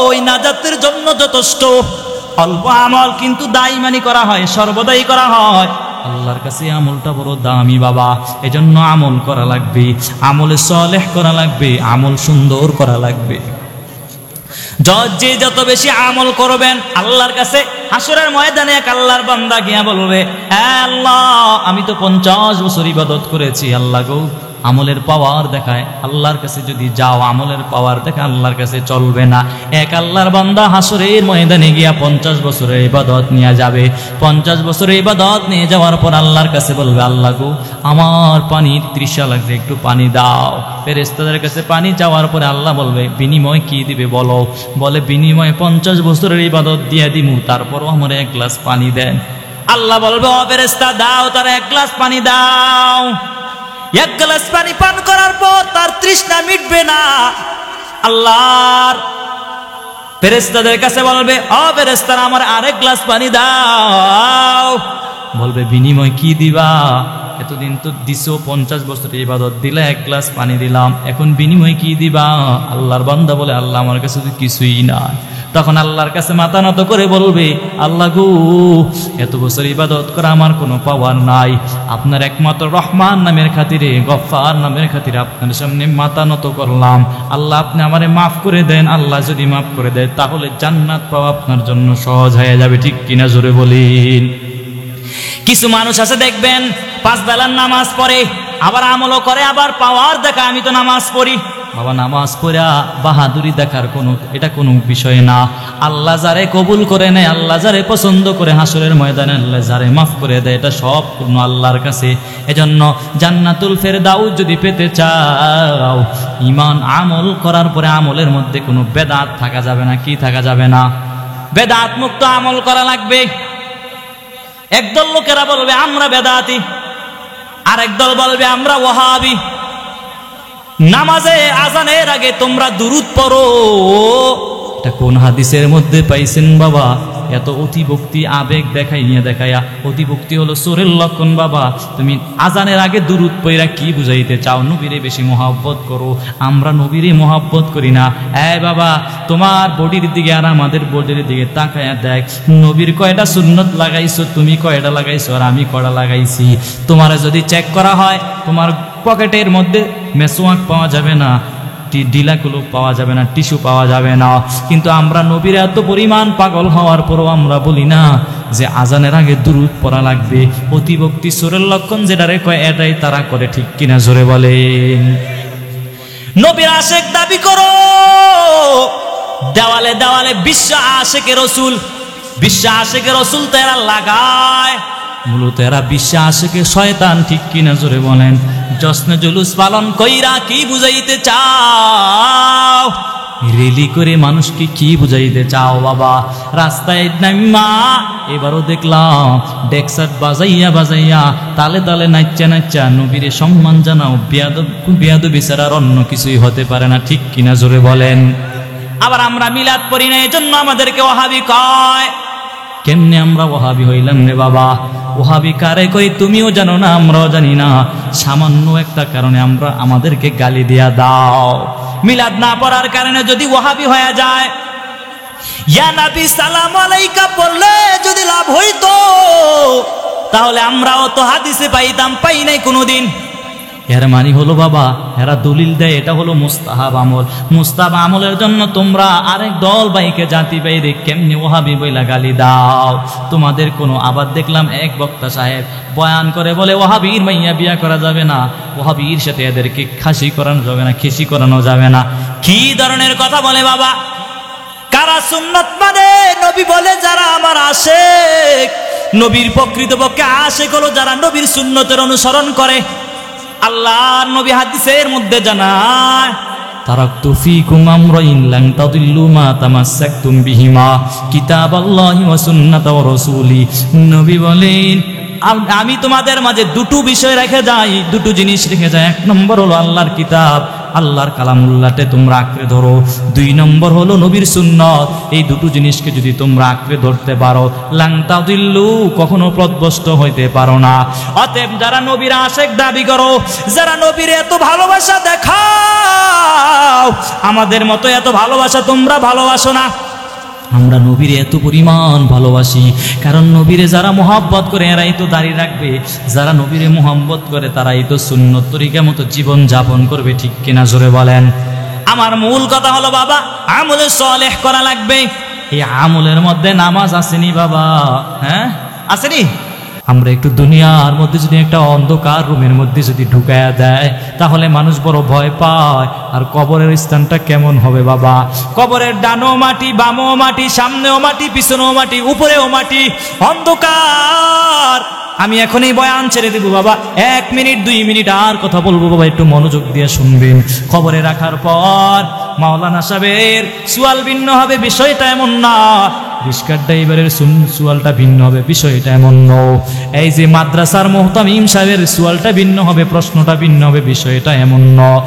ওই নাজাতের জন্য যথেষ্ট। অল্প আমল কিন্তু দাইমানি করা হয়, সর্বদাই করা হয়। আল্লাহর কাছে আমলটা বড় দামি বাবা। এজন্য আমল করা লাগবে, আমলে সালেহ করা লাগবে, আমল সুন্দর করা লাগবে। যে যত বেশি আমল করবেন আল্লাহর কাছে হাসরের ময়দানে এক আল্লাহর বান্দা গিয়া বলবে, আল্লাহ আমি তো 50 বছর ইবাদত করেছি, আল্লাহ গো আমলের পাওয়ার দেখায়। আল্লাহর কাছে যদি যাও, আমলের পাওয়ার দেখা আল্লাহর কাছে চলবে না। এক আল্লাহর বান্দা হাসরের ময়দানে গিয়া 50 বছরের ইবাদত নিয়ে যাবে। 50 বছরের ইবাদত নিয়ে যাওয়ার পর আল্লাহর কাছে বলবে, আল্লাহ গো আমার পানির তৃষা লাগছে, একটু পানি দাও। ফেরেশতাদের কাছে পানি চাওয়ার পরে আল্লাহ বলবে, বিনিময় কি দিবে বলো? বলে, বিনিময়ে 50 বছরের ইবাদত দিয়ে দিমু, তারপরও আমার 1 গ্লাস পানি দেন। আল্লাহ বলবে, ও ফেরেশতা দাও, তার 1 গ্লাস পানি দাও। 1 গ্লাস পানি পান করার পর তার তৃষ্ণা মিটবে না। আল্লাহর ফেরেশতাদের কাছে বলবে, ও ফেরেশতারা আমার আরেক গ্লাস পানি দাও। বলবে, বিনিময় কি দিবা? এতদিন তো দিছো, 50 বছরের ইবাদত দিলে, 1 গ্লাস পানি দিলাম, এখন বিনিময় কি দিবা? আল্লাহর বান্দা বলে, আল্লাহ আমার কাছে তো কিছুই না। তখন আল্লাহর কাছে মাথা নত করে বলবে, আল্লাহ গো এত বছর ইবাদত করা আমার কোনো পাওয়ার নাই, আপনার একমাত্র রহমান নামের খাতিরে, গফফার নামের খাতিরে আপনার সামনে মাথা নত করলাম। আল্লাহ আপনি আমারে মাফ করে দেন। আল্লাহ যদি মাফ করে দেয় তাহলে জান্নাত পাওয়া আপনার জন্য সহজ হয়ে যাবে। ঠিক কিনা জোরে বলেন। কিছু মানুষ আছে দেখবেন 5 বেলার নামাজ পড়ে, আবার আমলও করে, আবার পাওয়ার দেখা, আমি তো নামাজ পড়ি। বাবা নামাজ পড়া বাহাদুরি দেখার এটা কোনো বিষয় না। আল্লাহ যারে কবুল করে নেয়, আল্লাহ যারে পছন্দ করে হাসরের ময়দানে আল্লাহ যারে মাফ করে দেয়, এটা সব পূর্ণ আল্লাহর কাছে। এজন্য জান্নাতুল ফেরদাউস যদি পেতে চাও, ঈমান আমল করার পরে আমলের মধ্যে কোনো বেদাত থাকা যাবে না। কি থাকা যাবে না? বেদাত মুক্ত আমল করা লাগবে। একদল লোকেরা বলবে আমরা বেদাতি, আর একদল বলবে আমরা ওয়াহাবি। নামাজে আজানের আগে তোমরা দুরূদ পড়ো, এটা কোন হাদিসের মধ্যে পাইছেন বাবা? এত অতিভক্তি, আবেগ দেখাইয়া অতিভক্তি হলো চোরের লক্ষণ বাবা। তুমি আজানের আগে দুরূদ পড়া কি বুঝাইতে চাও? নবীরে বেশি মহব্বত করো। আমরা নবীরে মহব্বত করি না। বাবা তোমার বডির দিকে আর আমাদের বডির দিকে তাকায়া দেখ, নবীর কয়টা সুন্নত লাগাইছো, তুমি কয়টা লাগাইছো, আর আমি কয়টা লাগাইছি। তোমার যদি চেক করা হয়, তোমার পকেটের মধ্যে মেসোয়াক পাওয়া যাবে না, ডিলাগুলো পাওয়া যাবে না, টিস্যু পাওয়া যাবে না। কিন্তু আমরা নবীর এত পরিমাণ পাগল হওয়ার পরও আমরা বলি না যে আজানের আগে দুরূদ পড়া লাগবে। অতিভক্তি সুরের লক্ষণ যেটারে কয় এটাই তারা করে, ঠিক কিনা জোরে বলেন? নবীর আশেক দাবি করো, দেওয়ালে দেওয়ালে বিশ্ব আশেকে রসুল, বিশ্ব আশেকে রসুল তো এরা লাগায়, মূলত এরা বিশ্ব আশেকে শয়তান, ঠিক কিনা জোরে বলেন? জশ্নে জুলুস পালন কইরা কি বুঝাইতে চাও? রেলি করে মানুষকে কি বুঝাইতে চাও বাবা? রাস্তায় নাইমা এবারও দেখলাম ডেক্সাট বাজাইয়া বাজাইয়া তালে তালে নাচ্চা নাচ্চা নবীরে সম্মান জানাও। বেয়াদব বিচারার অন্য কিছুই হতে পারে না, ঠিক কিনা জোরে বলেন? আবার আমরা মিলাদ পড়ি না, এজন্য আমাদেরকে ওয়াহাবি কয়। কেমনে আমরা ওয়াহাবি হইলাম রে বাবা? ওয়াহাবি কারে কই তুমিও জানো না, আমরাও জানি না। সামান্য একটা কারণে আমরা আমাদেরকে গালি দিয়া দাও। মিলাদ না পড়ার কারণে যদি ওয়াহাবি হয়ে যায়, ইয়া নবী সালাম আলাইকা পড়লে যদি লাভ হইতো, তাহলে আমরাও তো হাদিসে পাইতাম, পাই নাই কোনোদিন। এর মানে হলো বাবা, এরা দলিল দেয় এটা হলো মুস্তাহাব আমল। মুস্তাহাব আমলের জন্য তোমরা আরেক দল বাইকে জাতি বাইরে কেমনে ওয়াহাবি বইলা গালি দাও? তোমাদের কোনো, আবার দেখলাম এক বক্তা সাহেব বয়ান করে বলে ওয়াহাবির মাইয়া বিয়া করা যাবে না, ওয়াহাবির সাথে এদেরকে খাসি করানো যাবে না, খেসি করানো যাবে না। কি ধরনের কথা বলে বাবা? কারা সুন্নাত মানে? নবী বলে যারা আমার আশেক। নবীর প্রকৃতপক্ষে আশেক হলো যারা নবীর সুন্নতের অনুসরণ করে। আল্লাহর নবী হাদিসের মধ্যে জানায়, তারাকতু ফীকুম আমরাইন লান তাদিল্লু মা তামাসসাকতুম বিহিমা কিতাবাল্লাহি ওয়া সুন্নাতা ওয়া রাসূলি। নবী বলেন আমি তোমাদের মাঝে দুটো বিষয় রেখে যাই, দুটো জিনিস রেখে যাই। এক নম্বর হলো আল্লাহর কিতাব, আল্লাহর কালামুল্লাহতে তোমরা আঁকড়ে ধরো। দুই নম্বর হলো নবীর সুন্নত। এই দুটো জিনিসকে যদি তোমরা আঁকড়ে ধরতে পারো, লান তাদিল্লু, কখনো পথভ্রষ্ট হইতে পারো না। অতএব যারা নবীর আশেক দাবি করো, যারা নবীর এত ভালোবাসা দেখাও, আমাদের মতো এত ভালোবাসা তোমরা ভালোবাসো না। আমরা নবীরে এত পরিমাণ ভালোবাসি, কারণ নবীরে যারা মোহাব্বত করে এরাই তো দাঁড়িয়ে রাখবে, যারা নবীরে মোহাব্বত করে তারাই তো সুন্নত তরিকা মতো জীবন যাপন করবে, ঠিক কিনা জোরে বলেন? আমার মূল কথা হলো বাবা, আমলে সালেহ করা লাগবে। এই আমলের মধ্যে নামাজ আসেনি বাবা? হ্যাঁ আসেনি? আমরা একটু দুনিয়ার মধ্যে যদি একটা অন্ধকার রুমের মধ্যে যদি ঢুকায়া দেয়, তাহলে মানুষ বড় ভয় পায়। আর কবরের স্থানটা কেমন হবে বাবা? কবরের ডানো মাটি, বামও মাটি, সামনেও মাটি, পিছনেও মাটি, উপরেও মাটি, অন্ধকার। আমি এখনই বয়ান ছেড়ে দেব বাবা, 1 মিনিট 2 মিনিট আর কথা বলবো বাবা, একটু মনোযোগ দিয়ে শুনবেন। খবরে রাখার পর মাওলানা সাহেবের সুয়াল ভিন্ন হবে, বিষয়টা এমন না। রিস্কার ড্রাইভারের সুয়ালটা ভিন্ন হবে, বিষয়টা এমন নয়। এই যে মাদ্রাসার মুহতামিম সাহেবের সুয়ালটা ভিন্ন হবে, প্রশ্নটা ভিন্ন হবে, বিষয়টা এমন নয়।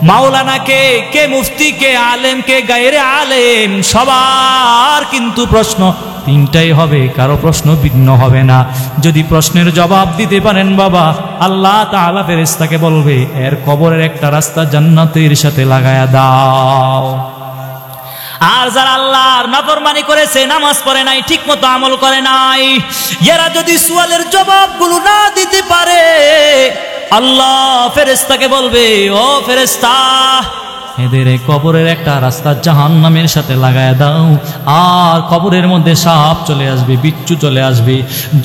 মাওলানা কে মুফতি, কে আলেম, কে গায়রে আলেম, সবার কিন্তু প্রশ্ন তিনটাই হবে, কারো প্রশ্ন ভিন্ন হবে না। যদি প্রশ্নের জবাব দিতে পারেন বাবা, আল্লাহ তাআলা ফেরেশতাকে বলবে এর কবরের একটা রাস্তা জান্নাতের সাথে লাগায়া দাও। আর যারা আল্লাহর নাফরমানি করেছে, নামাজ পড়ে নাই, ঠিক মতো আমল করে নাই, এরা যদি সুয়ালের জবাবগুলো না দিতে পারে, আল্লাহ ফেরেশতাকে বলবে ও ফেরেশতা, এদের কবরের একটা রাস্তা জাহান্নামের সাথে লাগায় দাও। আর কবরের মধ্যে সাপ চলে আসবে, বিচ্ছু চলে আসবে।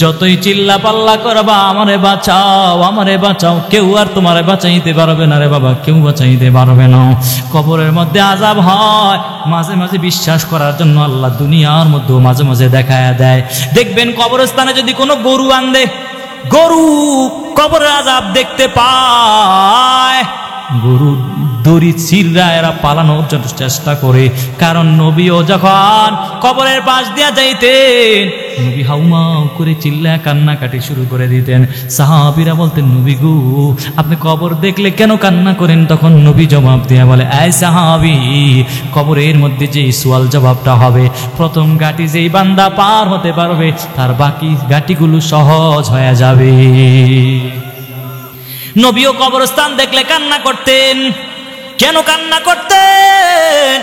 যতই চিল্লা পাল্লা করবা আমারে বাঁচাও, আমারে বাঁচাও, কেউ আর তোমারে বাঁচাইতে পারবে না রে বাবা, কেউ বাঁচাইতে পারবে না। কবরের মধ্যে আযাব হয়, মাঝে মাঝে বিশ্বাস করার জন্য আল্লাহ দুনিয়ার মধ্যে মাঝে মাঝে দেখায় দেয়। দেখবেন কবরস্থানে যদি কোনো গরু আনবে, গরু কবরের আযাব দেখতে পায়, গরু দড়ি ছিঁড়া এরা পালানোর জন্য চেষ্টা করে। কারণ নবীও যখন কবরের পাশ দিয়া যাইতেন, নবী হাউমাউ করে চিল্লা কান্নাকাটি শুরু করে দিতেন। সাহাবীরা বলতেন নবী গো আপনি কবর দেখলে কেন কান্না করেন? তখন নবী জবাব দিয়া বলে, এই সাহাবী, কবরের মধ্যে যে সওয়াল জবাবটা হবে, প্রথম গাটি যেই বান্দা পার হতে পারবে তার বাকি গাটিগুলো সহজ হয়ে যাবে। নবীও কবরস্থান দেখলে কান্না করতেন। কেন কান্না করতেন?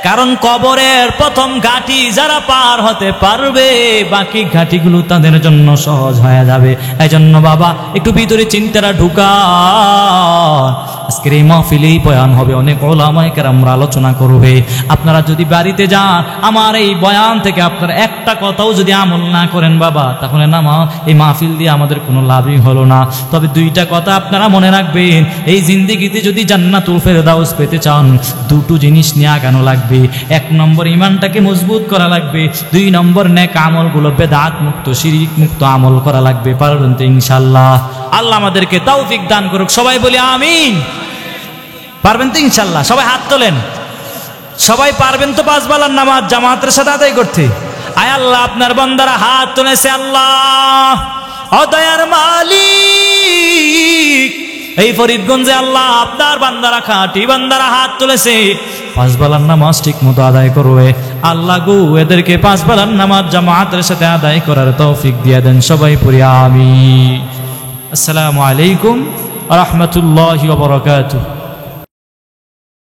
কারণ কবরের প্রথম ঘাটি যারা পার হতে পারবে বাকি ঘাটিগুলো তাদের জন্য সহজ হয়ে যাবে। এজন্য বাবা একটু ভিতরে চিন্তাটা ঢুকান। আজকের এই মাহফিলেই বয়ান হবে, অনেক ওলামায়ে কেরামরা আলোচনা করবে। আপনারা যদি বাড়িতে যান, আমার এই বয়ান থেকে আপনারা একটা কথাও যদি আমল না করেন বাবা, তাহলে না এই মাহফিল দিয়ে আমাদের কোনো লাভই হলো না। তবে দুইটা কথা আপনারা মনে রাখবেন, এই জিন্দেগিতে যদি জান্নাতুল ফেরদাউস পেতে চান, দুটো জিনিস নিয়ে আগানো লাগবে। এক নম্বর ঈমানটাকে মজবুত করা লাগবে, দুই নম্বর নেক আমলগুলো বেদাত মুক্ত শিরক মুক্ত আমল করা লাগবে। পারবেন তো ইনশাআল্লাহ? আল্লাহ আমাদেরকে তৌফিক দান করুক। সবাই বলি আমিন। পারবেন তো ইনশাআল্লাহ? সবাই হাত তোলেন। সবাই পারবেন তো পাঁচ বেলার নামাজ জামাতের সাথে আদায় করতে? আয় আল্লাহ, আপনার বান্দারা হাত তুলেছে। আল্লাহ ও দয়ার মালিক, এই ফরিদগঞ্জে আল্লাহ আপনার বান্দারা খাঁটি বান্দারা হাত তুলেছে, পাঁচ বেলার নামাজ ঠিক মতো আদায় করবে। আল্লাহ গো, এদেরকে পাঁচ বেলার নামাজ জামাতের সাথে আদায় করার তৌফিক দিয়ে দেন। সবাই পড়ি আমিন। আসসালামু আলাইকুম ওয়া রাহমাতুল্লাহি ওয়া বারাকাতুহু।